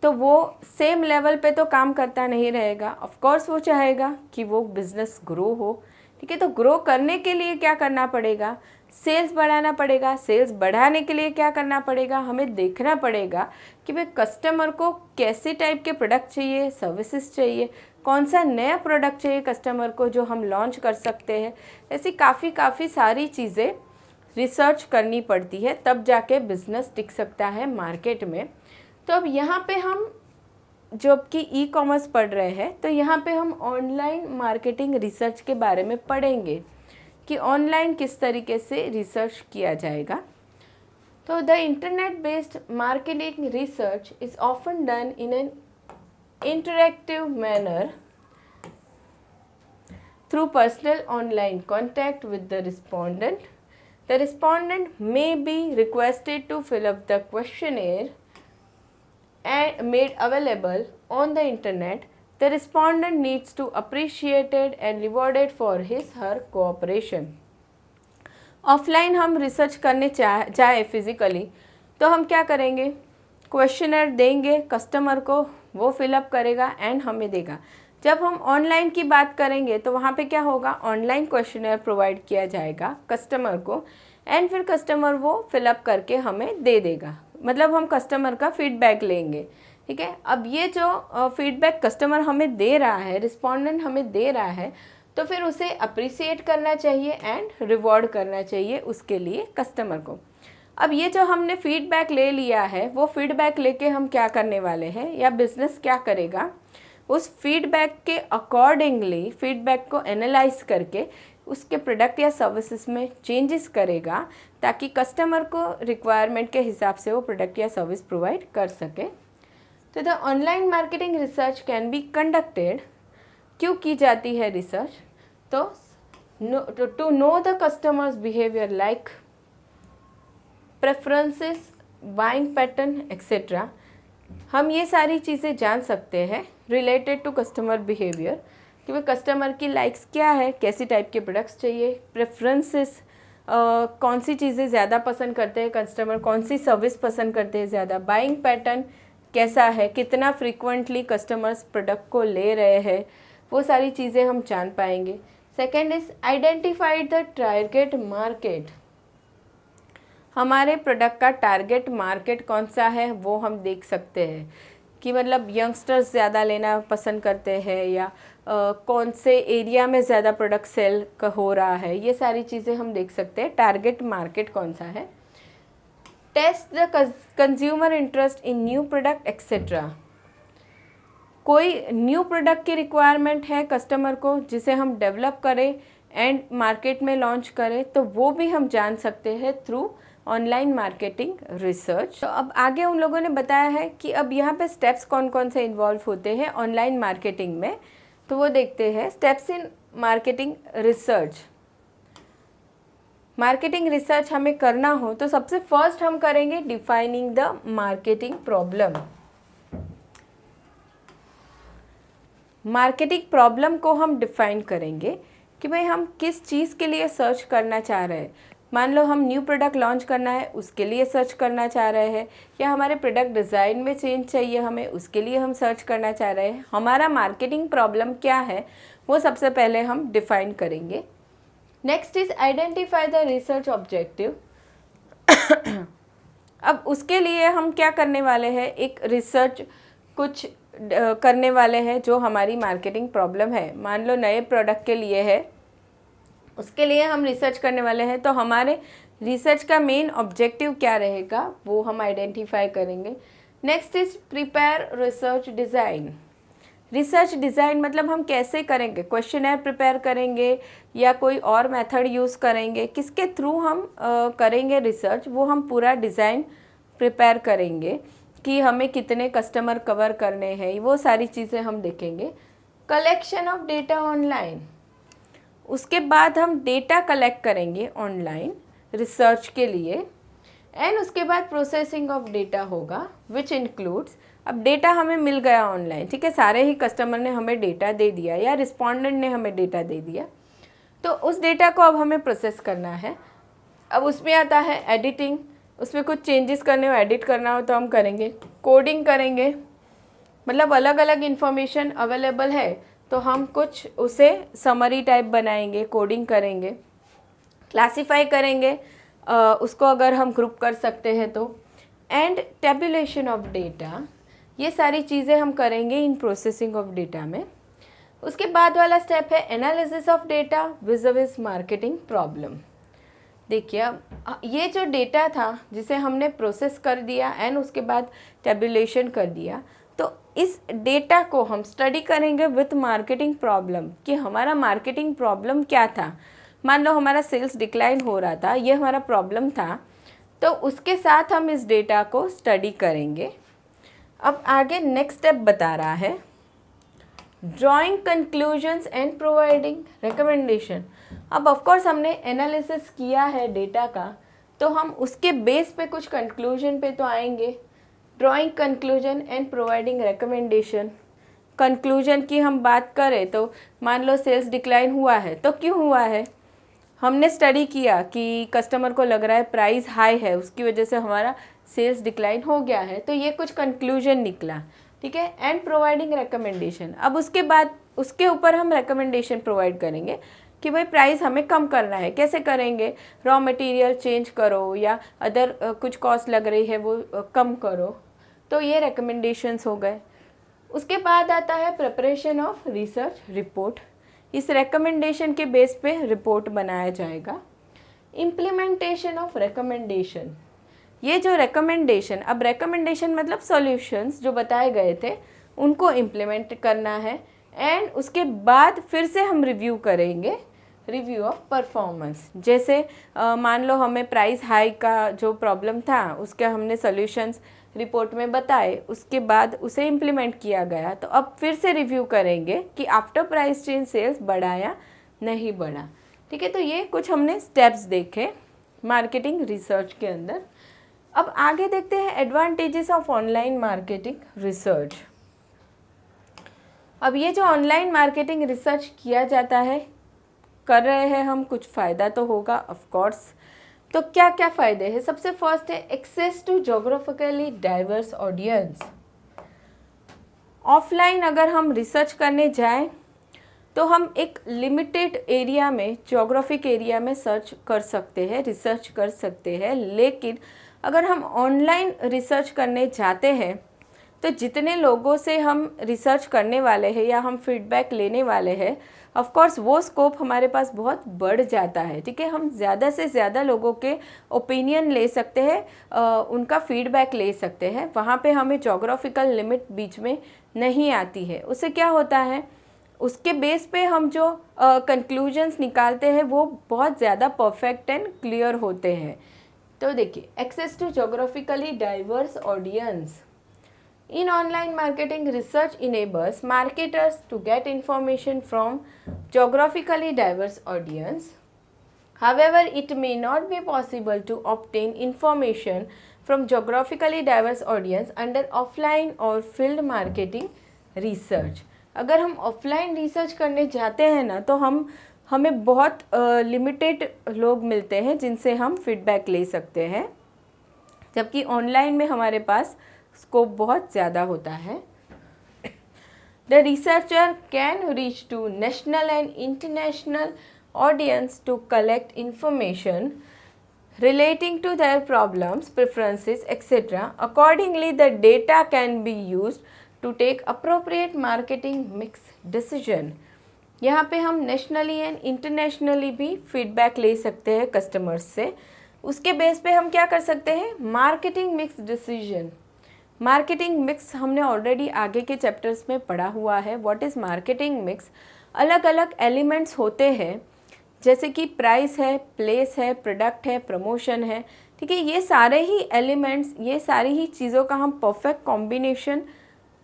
तो वो सेम लेवल पे तो काम करता नहीं रहेगा। ऑफ कोर्स वो चाहेगा कि वो बिज़नेस ग्रो हो, ठीक है। तो ग्रो करने के लिए क्या करना पड़ेगा, सेल्स बढ़ाना पड़ेगा। सेल्स बढ़ाने के लिए क्या करना पड़ेगा, हमें देखना पड़ेगा कि भाई कस्टमर को कैसे टाइप के प्रोडक्ट चाहिए, सर्विसेज चाहिए, कौन सा नया प्रोडक्ट चाहिए कस्टमर को जो हम लॉन्च कर सकते हैं। ऐसी काफ़ी सारी चीज़ें रिसर्च करनी पड़ती है, तब जाके बिज़नेस टिक सकता है मार्केट में। तो अब यहाँ पे हम जो कि ई कॉमर्स पढ़ रहे हैं, तो यहाँ पे हम ऑनलाइन मार्केटिंग रिसर्च के बारे में पढ़ेंगे कि ऑनलाइन किस तरीके से रिसर्च किया जाएगा। तो the internet based marketing research is often done in an interactive manner through personal online contact with the respondent. The respondent may be requested to fill up the questionnaire and made available on the internet. The respondent needs to appreciated and rewarded for his her cooperation. Offline हम research करने जाए physically तो हम क्या करेंगे, questionnaire देंगे customer को, वो फिलअप करेगा एंड हमें देगा। जब हम ऑनलाइन की बात करेंगे तो वहाँ पे क्या होगा, ऑनलाइन क्वेश्चनर प्रोवाइड किया जाएगा कस्टमर को एंड फिर कस्टमर वो फिलअप करके हमें दे देगा। मतलब हम कस्टमर का फीडबैक लेंगे, ठीक है। अब ये जो फीडबैक कस्टमर हमें दे रहा है, रिस्पोंडेंट हमें दे रहा है, तो फिर उसे अप्रिसिएट करना चाहिए एंड रिवॉर्ड करना चाहिए उसके लिए कस्टमर को। अब ये जो हमने फीडबैक ले लिया है, वो फीडबैक लेके हम क्या करने वाले हैं, या बिजनेस क्या करेगा, उस फीडबैक के अकॉर्डिंगली फीडबैक को एनालाइज करके उसके प्रोडक्ट या सर्विसेज में चेंजेस करेगा ताकि कस्टमर को रिक्वायरमेंट के हिसाब से वो प्रोडक्ट या सर्विस प्रोवाइड कर सके। तो the online marketing research can be conducted, क्यों की जाती है रिसर्च, तो to know the customers behaviour like preferences, buying pattern etcetera. हम ये सारी चीज़ें जान सकते हैं रिलेटेड टू कस्टमर बिहेवियर कि भाई कस्टमर की लाइक्स क्या है, कैसी टाइप के प्रोडक्ट्स चाहिए, प्रेफरेंसेस, कौन सी चीज़ें ज़्यादा पसंद करते हैं कस्टमर, कौन सी सर्विस पसंद करते हैं ज़्यादा, बाइंग पैटर्न कैसा है, कितना फ्रीक्वेंटली कस्टमर्स प्रोडक्ट को ले रहे हैं, वो सारी चीज़ें हम जान पाएंगे। Second is identified the target market. हमारे प्रोडक्ट का टारगेट मार्केट कौन सा है वो हम देख सकते हैं कि मतलब यंगस्टर्स ज़्यादा लेना पसंद करते हैं या कौन से एरिया में ज़्यादा प्रोडक्ट सेल हो रहा है, ये सारी चीज़ें हम देख सकते हैं, टारगेट मार्केट कौन सा है। Test the consumer interest in new product etcetera. कोई न्यू प्रोडक्ट की रिक्वायरमेंट है कस्टमर को जिसे हम डेवलप करें एंड मार्केट में लॉन्च करें, तो वो भी हम जान सकते हैं थ्रू ऑनलाइन मार्केटिंग रिसर्च। तो अब आगे उन लोगों ने बताया है कि अब यहाँ पे स्टेप्स कौन कौन से इन्वॉल्व होते हैं ऑनलाइन मार्केटिंग में, तो वो देखते हैं। Steps in marketing research. Marketing research हमें करना हो तो सबसे फर्स्ट हम करेंगे defining the marketing problem. Marketing problem को हम डिफाइन करेंगे कि भाई हम किस चीज़ के लिए सर्च करना चाह रहे हैं। मान लो हम न्यू प्रोडक्ट लॉन्च करना है उसके लिए सर्च करना चाह रहे हैं, या हमारे प्रोडक्ट डिज़ाइन में चेंज चाहिए हमें, उसके लिए हम सर्च करना चाह रहे हैं। हमारा मार्केटिंग प्रॉब्लम क्या है वो सबसे पहले हम डिफाइन करेंगे। Next is identify the research objective. अब उसके लिए हम क्या करने वाले हैं, एक रिसर्च कुछ करने वाले हैं जो हमारी मार्केटिंग प्रॉब्लम है। मान लो नए प्रोडक्ट के लिए है, उसके लिए हम रिसर्च करने वाले हैं, तो हमारे रिसर्च का मेन ऑब्जेक्टिव क्या रहेगा वो हम आइडेंटिफाई करेंगे। Next is prepare research design. Research design मतलब हम कैसे करेंगे, क्वेश्चनर प्रिपेयर करेंगे या कोई और मेथड यूज़ करेंगे, किसके थ्रू हम करेंगे रिसर्च, वो हम पूरा डिज़ाइन प्रिपेयर करेंगे कि हमें कितने कस्टमर कवर करने हैं, वो सारी चीज़ें हम देखेंगे। Collection of data online. उसके बाद हम डेटा कलेक्ट करेंगे ऑनलाइन रिसर्च के लिए, एंड उसके बाद प्रोसेसिंग ऑफ डेटा होगा विच इंक्लूड्स, अब डेटा हमें मिल गया ऑनलाइन, ठीक है, सारे ही कस्टमर ने हमें डेटा दे दिया या रिस्पोंडेंट ने हमें डेटा दे दिया, तो उस डेटा को अब हमें प्रोसेस करना है। अब उसमें आता है एडिटिंग, उसमें कुछ चेंजेस करने हो, एडिट करना हो तो हम करेंगे, कोडिंग करेंगे, मतलब अलग अलग इन्फॉर्मेशन अवेलेबल है तो हम कुछ उसे समरी टाइप बनाएंगे, कोडिंग करेंगे, क्लासीफाई करेंगे उसको अगर हम ग्रुप कर सकते हैं तो, एंड टेबुलेशन ऑफ डेटा, ये सारी चीज़ें हम करेंगे इन प्रोसेसिंग ऑफ डेटा में। उसके बाद वाला स्टेप है analysis of data विज़ marketing problem. देखिए अब ये जो डेटा था जिसे हमने प्रोसेस कर दिया एंड उसके बाद टेबुलेशन कर दिया, तो इस डेटा को हम स्टडी करेंगे विथ मार्केटिंग प्रॉब्लम कि हमारा मार्केटिंग प्रॉब्लम क्या था। मान लो हमारा सेल्स डिक्लाइन हो रहा था, ये हमारा प्रॉब्लम था, तो उसके साथ हम इस डेटा को स्टडी करेंगे। अब आगे नेक्स्ट स्टेप बता रहा है drawing conclusions and providing recommendation. अब ऑफकोर्स हमने एनालिसिस किया है डेटा का, तो हम उसके बेस पे कुछ कंक्लूजन पे तो आएंगे। Drawing conclusion and providing recommendation. Conclusion की हम बात करें तो मान लो सेल्स डिक्लाइन हुआ है, तो क्यों हुआ है, हमने स्टडी किया कि कस्टमर को लग रहा है प्राइस हाई है, उसकी वजह से हमारा सेल्स डिक्लाइन हो गया है, तो ये कुछ कंक्लूजन निकला, ठीक है। एंड प्रोवाइडिंग रिकमेंडेशन, अब उसके बाद उसके ऊपर हम रिकमेंडेशन प्रोवाइड करेंगे कि भाई प्राइस हमें कम करना है, कैसे करेंगे, रॉ मटेरियल चेंज करो या अदर कुछ कॉस्ट लग रही है वो कम करो, तो ये रिकमेंडेशंस हो गए। उसके बाद आता है प्रिपरेशन ऑफ रिसर्च रिपोर्ट, इस रिकमेंडेशन के बेस पे रिपोर्ट बनाया जाएगा। इम्प्लीमेंटेशन ऑफ रिकमेंडेशन, ये जो रिकमेंडेशन, अब रिकमेंडेशन मतलब सॉल्यूशंस जो बताए गए थे उनको इम्प्लीमेंट करना है, एंड उसके बाद फिर से हम रिव्यू करेंगे, रिव्यू ऑफ परफॉर्मेंस। जैसे मान लो हमें प्राइस हाई का जो प्रॉब्लम था उसके हमने सॉल्यूशंस रिपोर्ट में बताए, उसके बाद उसे इम्प्लीमेंट किया गया, तो अब फिर से रिव्यू करेंगे कि आफ्टर प्राइस चेंज सेल्स बढ़ा या नहीं बढ़ा, ठीक है। तो ये कुछ हमने स्टेप्स देखे मार्केटिंग रिसर्च के अंदर। अब आगे देखते हैं advantages of online marketing research. अब ये जो ऑनलाइन मार्केटिंग रिसर्च किया जाता है, कर रहे हैं हम, कुछ फ़ायदा तो होगा ऑफ कोर्स। तो क्या क्या फ़ायदे हैं, सबसे फर्स्ट है access to geographically diverse audience. Offline अगर हम रिसर्च करने जाएं तो हम एक लिमिटेड एरिया में, जोग्राफिक एरिया में सर्च कर सकते हैं, रिसर्च कर सकते हैं, लेकिन अगर हम ऑनलाइन रिसर्च करने जाते हैं तो जितने लोगों से हम रिसर्च करने वाले हैं या हम फीडबैक लेने वाले हैं, ऑफ कोर्स वो स्कोप हमारे पास बहुत बढ़ जाता है, ठीक है। हम ज़्यादा से ज़्यादा लोगों के ओपिनियन ले सकते हैं, उनका फीडबैक ले सकते हैं, वहाँ पे हमें जोग्राफिकल लिमिट बीच में नहीं आती है। उससे क्या होता है, उसके बेस पे हम जो कंक्लूजन्स निकालते हैं वो बहुत ज़्यादा परफेक्ट एंड क्लियर होते हैं। तो देखिए access to geographically diverse audience. In online marketing, research enables marketers to get information from geographically diverse audience. However, it may not be possible to obtain information from geographically diverse audience under offline or field marketing research. अगर हम offline research करने जाते हैं ना, तो हमें बहुत limited लोग मिलते हैं जिनसे हम फीडबैक ले सकते हैं, जबकि ऑनलाइन में हमारे पास स्कोप बहुत ज़्यादा होता है। The researcher can reach to national and international audience to collect information relating to their problems, preferences, etc. Accordingly, the data can be used to take appropriate marketing mix decision. यहाँ पे हम nationally and internationally भी feedback ले सकते हैं customers से, उसके base पे हम क्या कर सकते हैं, marketing mix decision. Marketing mix हमने ऑलरेडी आगे के चैप्टर्स में पढ़ा हुआ है। व्हाट इज़ मार्केटिंग मिक्स, अलग अलग एलिमेंट्स होते हैं, जैसे कि प्राइस है, प्लेस है, प्रोडक्ट है, प्रमोशन है, ठीक है। ये सारे ही एलिमेंट्स, ये सारी ही चीज़ों का हम परफेक्ट कॉम्बिनेशन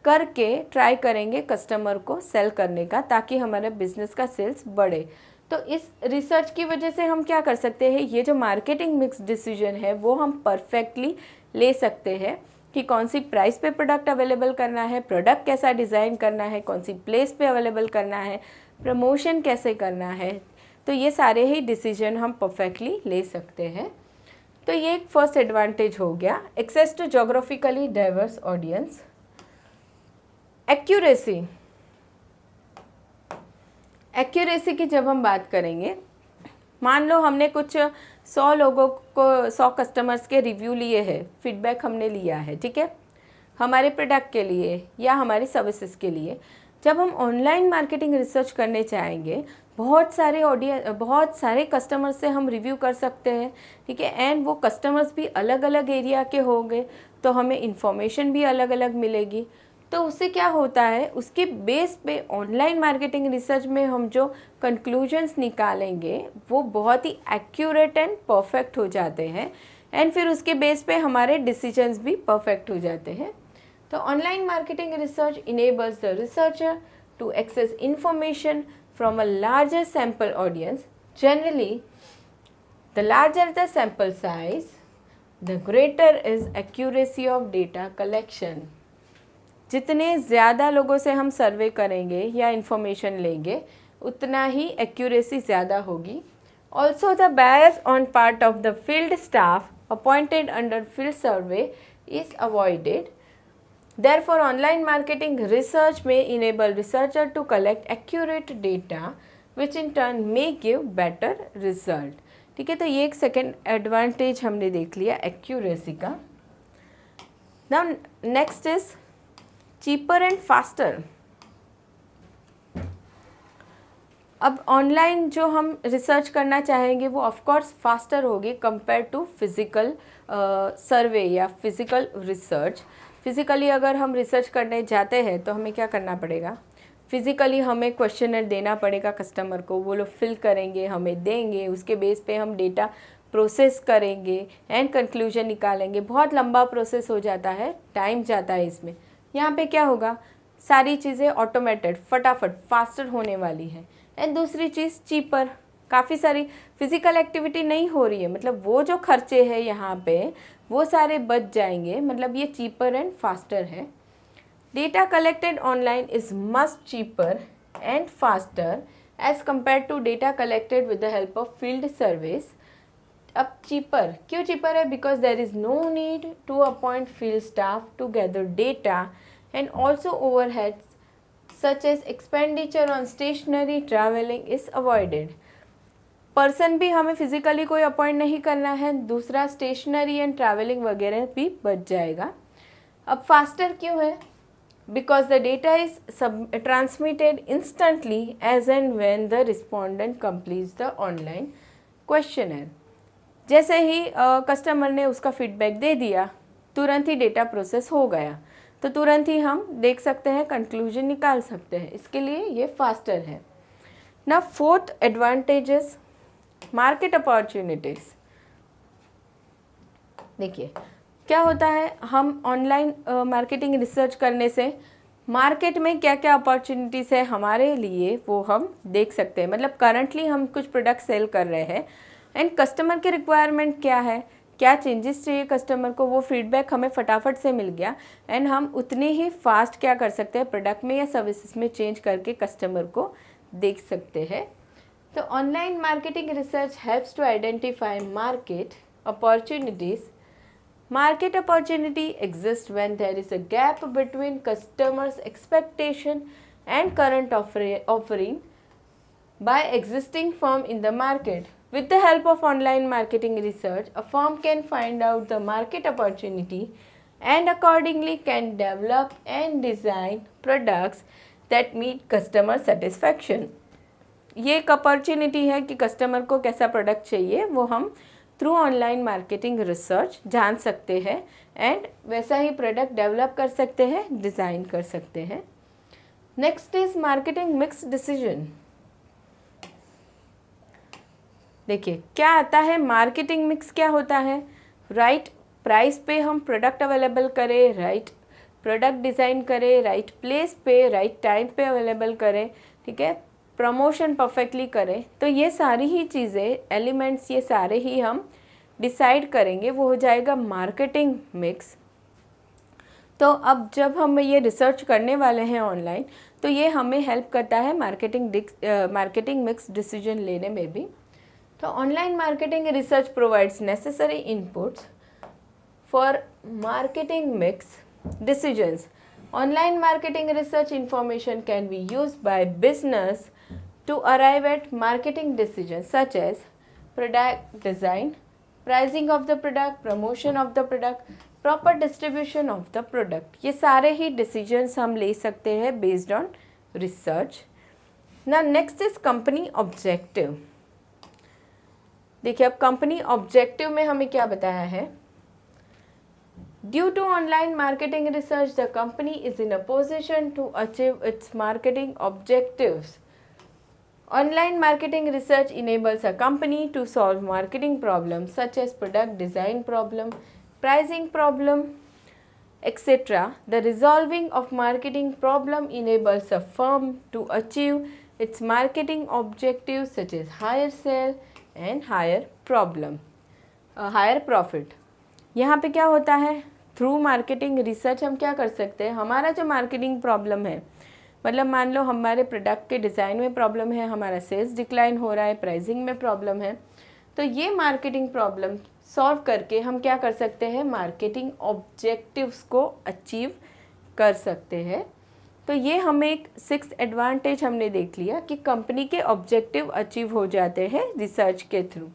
करके ट्राई करेंगे कस्टमर को सेल करने का, ताकि हमारे बिजनेस का सेल्स बढ़े। तो इस रिसर्च की वजह से हम क्या कर सकते हैं, ये जो मार्केटिंग मिक्स डिसीजन है वो हम परफेक्टली ले सकते हैं कि कौन सी प्राइस पे प्रोडक्ट अवेलेबल करना है, प्रोडक्ट कैसा डिज़ाइन करना है, कौन सी प्लेस पे अवेलेबल करना है, प्रमोशन कैसे करना है। तो ये सारे ही डिसीजन हम परफेक्टली ले सकते हैं। तो ये एक फर्स्ट एडवांटेज हो गया, access to geographically diverse audience. Accuracy की जब हम बात करेंगे, मान लो हमने कुछ 100 लोगों को 100 कस्टमर्स के रिव्यू लिए हैं, फीडबैक हमने लिया है, ठीक है, हमारे प्रोडक्ट के लिए या हमारी सर्विसेज के लिए। जब हम ऑनलाइन मार्केटिंग रिसर्च करने चाहेंगे, बहुत सारे कस्टमर्स से हम रिव्यू कर सकते हैं, ठीक है, एंड वो कस्टमर्स भी अलग अलग एरिया के होंगे, तो हमें इंफॉर्मेशन भी अलग अलग मिलेगी। तो उससे क्या होता है, उसके बेस पे ऑनलाइन मार्केटिंग रिसर्च में हम जो कंक्लूजन्स निकालेंगे वो बहुत ही एक्यूरेट एंड परफेक्ट हो जाते हैं, एंड फिर उसके बेस पे हमारे डिसीजंस भी परफेक्ट हो जाते हैं। तो online marketing research enables the researcher to access information from a larger sample audience. Generally the larger the sample size, the greater is accuracy of data collection. जितने ज़्यादा लोगों से हम सर्वे करेंगे या इन्फॉर्मेशन लेंगे, उतना ही एक्यूरेसी ज़्यादा होगी। Also the bias on part of the field staff appointed under field survey is avoided. Therefore online marketing research may enable researcher to collect accurate data which in turn may give better result. ठीक है, तो ये एक second advantage हमने देख लिया accuracy का। Now next is cheaper and faster. अब ऑनलाइन जो हम रिसर्च करना चाहेंगे वो ऑफ कोर्स फास्टर होगी कंपेयर टू फिज़िकल सर्वे या फिज़िकल रिसर्च। फिज़िकली अगर हम रिसर्च करने जाते हैं तो हमें क्या करना पड़ेगा, फिज़िकली हमें क्वेश्चनर देना पड़ेगा कस्टमर को, वो लोग फिल करेंगे, हमें देंगे, उसके बेस पे हम डेटा प्रोसेस करेंगे एंड कंक्लूजन निकालेंगे। बहुत लंबा प्रोसेस हो जाता है, टाइम जाता है इसमें। यहाँ पे क्या होगा, सारी चीज़ें ऑटोमेटेड फटाफट फास्टर होने वाली है। एंड दूसरी चीज़ चीपर, काफ़ी सारी फिज़िकल एक्टिविटी नहीं हो रही है, मतलब वो जो खर्चे हैं यहाँ पे वो सारे बच जाएंगे, मतलब ये चीपर एंड फास्टर है। Data collected online is much cheaper and faster as compare to data collected with the help of field surveys. अब चीपर क्यों चीपर है, because there is no need to appoint field staff to gather data and also overheads such as expenditure on stationery traveling is avoided। Person भी हमें physically कोई appoint नहीं करना है, दूसरा स्टेशनरी एंड ट्रैवलिंग वगैरह भी बच जाएगा। अब फास्टर क्यों है, because the data is transmitted instantly as and when the respondent completes the online questionnaire. जैसे ही कस्टमर ने उसका फीडबैक दे दिया, तुरंत ही डेटा प्रोसेस हो गया, तो तुरंत ही हम देख सकते हैं, कंक्लूजन निकाल सकते हैं, इसके लिए ये फास्टर है ना। Fourth advantages, market opportunities. देखिए क्या होता है, हम ऑनलाइन मार्केटिंग रिसर्च करने से मार्केट में क्या क्या अपॉर्चुनिटीज़ है हमारे लिए वो हम देख सकते हैं। मतलब करंटली हम कुछ प्रोडक्ट सेल कर रहे हैं एंड कस्टमर की रिक्वायरमेंट क्या है, क्या चेंजेस चाहिए कस्टमर को, वो फीडबैक हमें फटाफट से मिल गया एंड हम उतने ही फास्ट क्या कर सकते हैं, प्रोडक्ट में या सर्विसेज में चेंज करके कस्टमर को देख सकते हैं। तो online marketing research helps to identify market opportunities. Market opportunity exist when there is a gap between customers expectation and current offering by existing firm in the market. With the help of online marketing research, a firm can find out the market opportunity and accordingly can develop and design products that meet customer satisfaction. ये एक opportunity है कि customer को कैसा product चाहिए वो हम through online marketing research जान सकते हैं एंड वैसा ही प्रोडक्ट डेवलप कर सकते हैं, डिज़ाइन कर सकते हैं। Next is marketing mix decision. देखिए क्या आता है, मार्केटिंग मिक्स क्या होता है, राइट प्राइस पे हम प्रोडक्ट अवेलेबल करें, राइट प्रोडक्ट डिज़ाइन करें, राइट प्लेस पे राइट टाइम पे अवेलेबल करें, ठीक है, प्रमोशन परफेक्टली करें, तो ये सारी ही चीज़ें, एलिमेंट्स, ये सारे ही हम डिसाइड करेंगे, वो हो जाएगा मार्केटिंग मिक्स। तो अब जब हम ये रिसर्च करने वाले हैं ऑनलाइन, तो ये हमें हेल्प करता है मार्केटिंग मिक्स डिसीजन लेने में भी। तो online marketing research provides necessary inputs for marketing mix decisions. Online marketing research information can be used by business to arrive at marketing decisions such as product design, pricing of the product, promotion of the product, proper distribution of the product. ये सारे ही decisions हम ले सकते हैं based on research. Now next is company objective. देखिए अब company objective में हमें क्या बताया है? Due to online marketing research, the company is in a position to achieve its marketing objectives. Online marketing research enables a company to solve marketing problems such as product design problem, pricing problem, etc. The resolving of marketing problem enables a firm to achieve its marketing objectives such as higher sale and higher profit. यहाँ पे क्या होता है, through marketing research हम क्या कर सकते हैं, हमारा जो मार्केटिंग प्रॉब्लम है, मतलब मान लो हमारे प्रोडक्ट के डिज़ाइन में प्रॉब्लम है, हमारा सेल्स डिक्लाइन हो रहा है, प्राइसिंग में प्रॉब्लम है, तो ये मार्केटिंग प्रॉब्लम सॉल्व करके हम क्या कर सकते हैं, मार्केटिंग ऑब्जेक्टिव्स को अचीव कर सकते हैं। तो ये हमें एक 6th एडवांटेज हमने देख लिया कि कंपनी के ऑब्जेक्टिव अचीव हो जाते हैं रिसर्च के through.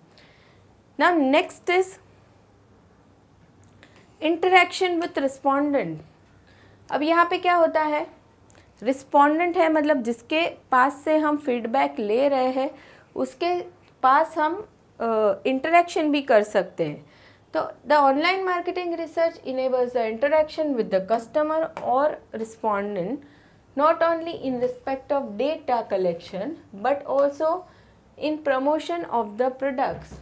Now next is interaction with respondent. अब यहाँ पे क्या होता है, रिस्पोंडेंट है मतलब जिसके पास से हम फीडबैक ले रहे हैं, उसके पास हम इंटरेक्शन भी कर सकते हैं। तो the online marketing research enables the interaction with the customer और respondent not only in respect of data collection but also in promotion of the products.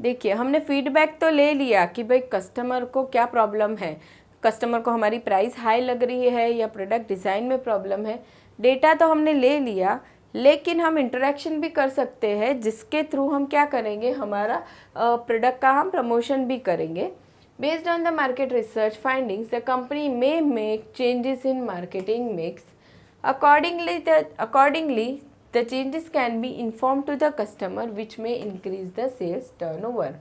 देखिए हमने फीडबैक तो ले लिया कि भाई कस्टमर को क्या प्रॉब्लम है, कस्टमर को हमारी प्राइस हाई लग रही है या प्रोडक्ट डिज़ाइन में प्रॉब्लम है, डेटा तो हमने ले लिया, लेकिन हम इंटरेक्शन भी कर सकते हैं जिसके थ्रू हम क्या करेंगे, हमारा प्रोडक्ट का हम प्रमोशन भी करेंगे। Based on the market research findings the company may make changes in marketing mix accordingly the changes can be informed to the customer which may increase the sales turnover.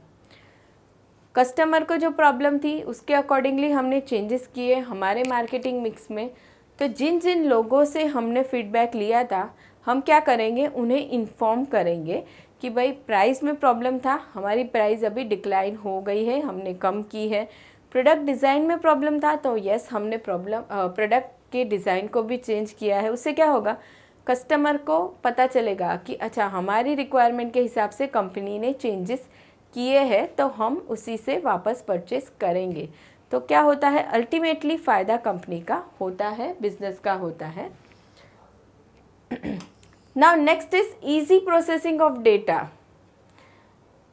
Customer को जो problem थी उसके accordingly हमने changes किए हमारे marketing mix में। तो जिन जिन लोगों से हमने फीडबैक लिया था हम क्या करेंगे, उन्हें इन्फॉर्म करेंगे कि भाई प्राइस में प्रॉब्लम था, हमारी प्राइस अभी डिक्लाइन हो गई है, हमने कम की है। प्रोडक्ट डिज़ाइन में प्रॉब्लम था तो यस हमने प्रोडक्ट के डिज़ाइन को भी चेंज किया है। उससे क्या होगा, कस्टमर को पता चलेगा कि अच्छा हमारी रिक्वायरमेंट के हिसाब से कंपनी ने चेंजेस किए हैं, तो हम उसी से वापस परचेस करेंगे। तो क्या होता है, अल्टीमेटली फ़ायदा कंपनी का होता है, बिजनेस का होता है। Now next is easy processing of data.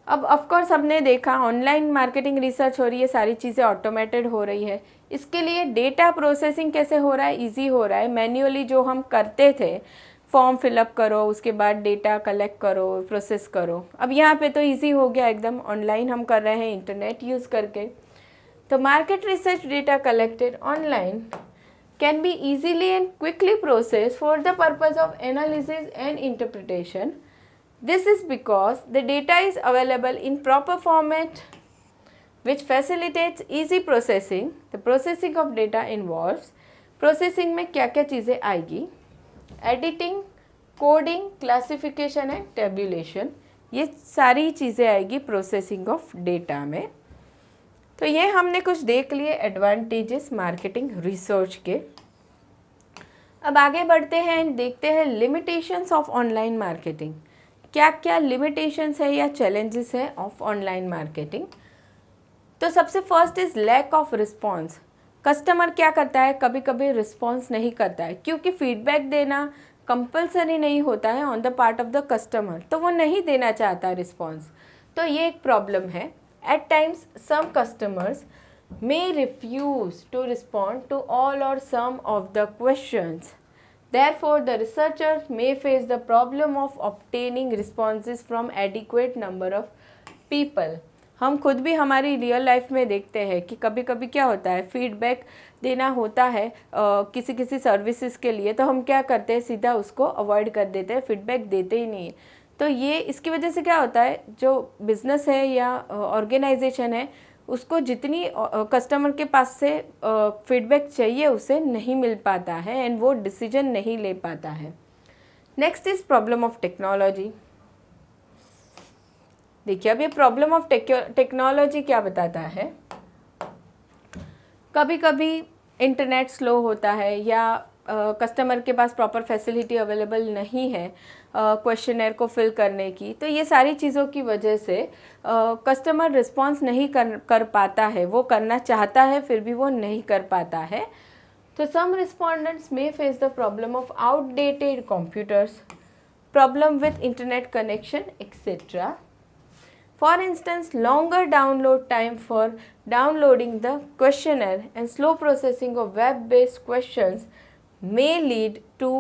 अब ऑफकोर्स हमने देखा ऑनलाइन मार्केटिंग रिसर्च हो रही है, सारी चीज़ें ऑटोमेटेड हो रही है, इसके लिए डेटा प्रोसेसिंग कैसे हो रहा है, इजी हो रहा है। मैन्युअली जो हम करते थे, फॉर्म फिलअप करो, उसके बाद डेटा कलेक्ट करो, प्रोसेस करो, अब यहाँ पे तो इजी हो गया एकदम, ऑनलाइन हम कर रहे हैं इंटरनेट यूज़ करके। तो market research data collected online can be easily and quickly processed for the purpose of analysis and interpretation. This is because the data is available in proper format which facilitates easy processing. The processing of data involves processing में क्या क्या चीज़ें आएगी, editing, coding, classification and tabulation, ये सारी चीज़ें आएगी processing of data में। तो ये हमने कुछ देख लिए एडवांटेजेस मार्केटिंग रिसर्च के। अब आगे बढ़ते हैं, देखते हैं लिमिटेशंस ऑफ ऑनलाइन मार्केटिंग, क्या क्या लिमिटेशंस है या चैलेंजेस है ऑफ ऑनलाइन मार्केटिंग। तो सबसे first is lack of response. Customer क्या करता है, कभी कभी रिस्पॉन्स नहीं करता है, क्योंकि फीडबैक देना कंपलसरी नहीं होता है on the part of the customer, तो वो नहीं देना चाहता रिस्पॉन्स, तो ये एक प्रॉब्लम है। At times, some customers may refuse to respond to all or some of the questions Therefore, the researcher may face the problem of obtaining responses from adequate number of people. हम खुद भी हमारी real life में देखते हैं कि कभी कभी क्या होता है, फीडबैक देना होता है किसी किसी सर्विसेज के लिए, तो हम क्या करते हैं, सीधा उसको अवॉइड कर देते हैं, फीडबैक देते ही नहीं है। तो ये इसकी वजह से क्या होता है, जो बिज़नेस है या ऑर्गेनाइजेशन है उसको जितनी कस्टमर के पास से फीडबैक चाहिए उसे नहीं मिल पाता है एंड वो डिसीजन नहीं ले पाता है। Next is problem of technology. देखिए अब ये प्रॉब्लम ऑफ टेक्नोलॉजी क्या बताता है, कभी कभी इंटरनेट स्लो होता है या कस्टमर के पास प्रॉपर फैसिलिटी अवेलेबल नहीं है क्वेश्चनर को फिल करने की, तो ये सारी चीज़ों की वजह से कस्टमर रिस्पॉन्स नहीं कर पाता है, वो करना चाहता है फिर भी वो नहीं कर पाता है। तो some respondents may face the problem of outdated computers, problem with internet connection etcetera. For instance, longer download time for downloading the questionnaire and slow processing of web-based questions may lead to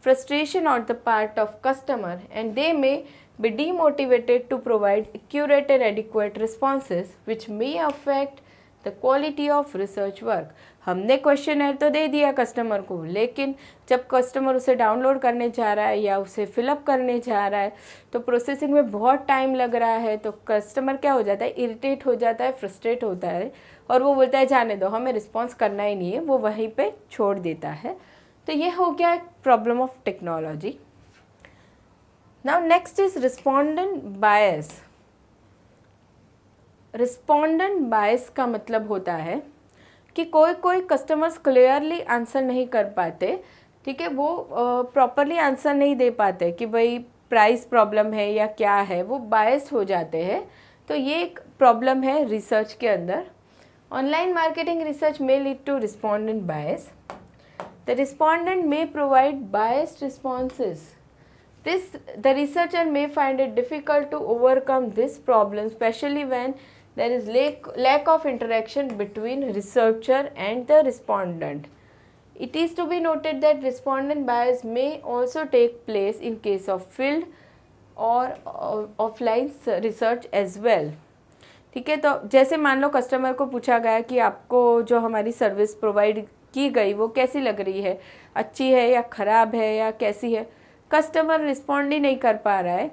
frustration on the part of customer and they may be demotivated to provide accurate and adequate responses which may affect the quality of research work. हमने questionnaire तो दे दिया customer को, लेकिन जब customer उसे download करने जा रहा है या उसे फिलअप करने जा रहा है तो प्रोसेसिंग में बहुत टाइम लग रहा है, तो कस्टमर क्या हो जाता है, इरिटेट हो जाता है, फ्रस्ट्रेट होता है और वो बोलता है जाने दो, हमें रिस्पॉन्स करना ही नहीं है, वो वहीं पे छोड़ देता है। तो ये हो गया problem of technology. Now next is respondent bias. Respondent bias का मतलब होता है कि कोई कस्टमर्स क्लियरली आंसर नहीं कर पाते, ठीक है, वो प्रॉपरली आंसर नहीं दे पाते कि भाई प्राइस प्रॉब्लम है या क्या है, वो बायस्ड हो जाते हैं। तो ये एक प्रॉब्लम है रिसर्च के अंदर। ऑनलाइन मार्केटिंग रिसर्च में lead to respondent bias. The respondent may provide biased responses. The researcher may find it difficult to overcome this problem, especially when there is lack of interaction between researcher and the respondent. It is to be noted that respondent bias may also take place in case of field or offline research as well. ठीक है, तो जैसे मान लो customer को पूछा गया कि आपको जो हमारी सर्विस प्रोवाइड की गई वो कैसी लग रही है, अच्छी है या ख़राब है या कैसी है, कस्टमर रिस्पॉन्ड ही नहीं कर पा रहा है,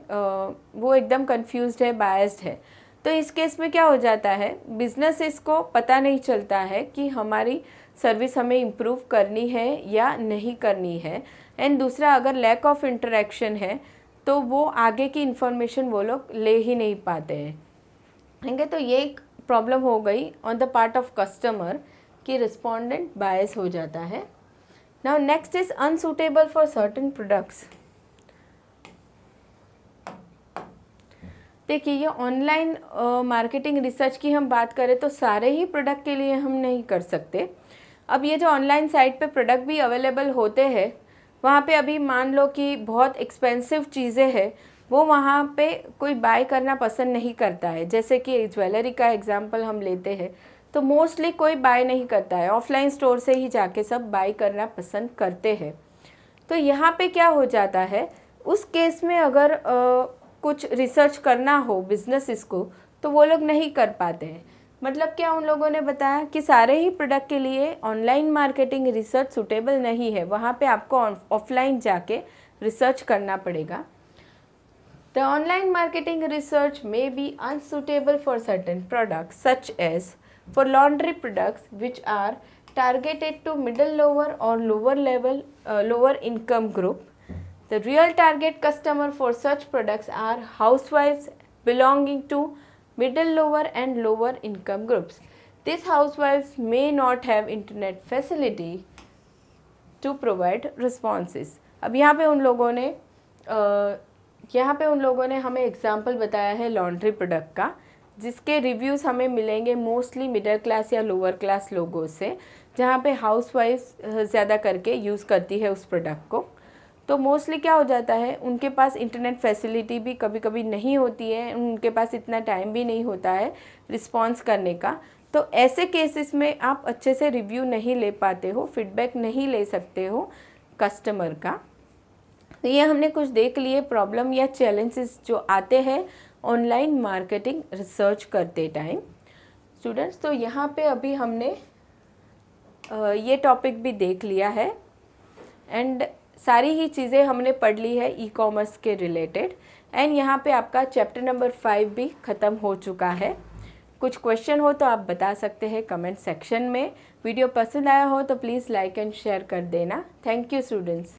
वो एकदम कंफ्यूज्ड है, बायस्ड है। तो इस केस में क्या हो जाता है, बिजनेसेस को पता नहीं चलता है कि हमारी सर्विस हमें इम्प्रूव करनी है या नहीं करनी है। एंड दूसरा, अगर लैक ऑफ इंटरेक्शन है तो वो आगे की इन्फॉर्मेशन वो लोग ले ही नहीं पाते हैं, ठीक है। तो ये एक प्रॉब्लम हो गई on the part of customer कि रिस्पोंडेंट बायस हो जाता है। Now next is unsuitable for certain products. देखिए ये ऑनलाइन मार्केटिंग रिसर्च की हम बात करें तो सारे ही प्रोडक्ट के लिए हम नहीं कर सकते। अब ये जो ऑनलाइन साइट पे प्रोडक्ट भी अवेलेबल होते हैं, वहाँ पे अभी मान लो कि बहुत एक्सपेंसिव चीज़ें हैं, वो वहाँ पे कोई बाय करना पसंद नहीं करता है। जैसे कि ज्वेलरी का एग्जांपल हम लेते हैं तो मोस्टली कोई बाय नहीं करता है, ऑफलाइन स्टोर से ही जाके सब बाय करना पसंद करते हैं। तो यहाँ पे क्या हो जाता है, उस केस में अगर कुछ रिसर्च करना हो बिजनेसेस को तो वो लोग नहीं कर पाते हैं। मतलब क्या, उन लोगों ने बताया कि सारे ही प्रोडक्ट के लिए ऑनलाइन मार्केटिंग रिसर्च सूटेबल नहीं है, वहाँ पे आपको ऑफलाइन जाके रिसर्च करना पड़ेगा। The online marketing research may be unsuitable for certain products such as for laundry products which are targeted to middle lower और lower income group. The real target customer for such products are housewives belonging to middle, lower and lower income groups. These housewives may not have internet facility to provide responses. अब यहाँ पे उन लोगों ने हमें example बताया है laundry product का, जिसके रिव्यूज़ हमें मिलेंगे मोस्टली मिडिल क्लास या लोअर क्लास लोगों से, जहाँ पे हाउसवाइफ्स ज़्यादा करके यूज़ करती है उस प्रोडक्ट को। तो मोस्टली क्या हो जाता है, उनके पास इंटरनेट फैसिलिटी भी कभी कभी नहीं होती है, उनके पास इतना टाइम भी नहीं होता है रिस्पॉन्स करने का। तो ऐसे केसेस में आप अच्छे से रिव्यू नहीं ले पाते हो, फीडबैक नहीं ले सकते हो कस्टमर का। तो ये हमने कुछ देख लिए प्रॉब्लम या चैलेंजेस जो आते हैं ऑनलाइन मार्केटिंग रिसर्च करते टाइम। स्टूडेंट्स, तो यहाँ पे अभी हमने ये टॉपिक भी देख लिया है एंड सारी ही चीज़ें हमने पढ़ ली है ई कॉमर्स के रिलेटेड। एंड यहाँ पे आपका चैप्टर नंबर 5 भी ख़त्म हो चुका है। कुछ क्वेश्चन हो तो आप बता सकते हैं कमेंट सेक्शन में। वीडियो पसंद आया हो तो प्लीज़ लाइक एंड शेयर कर देना। Thank you students.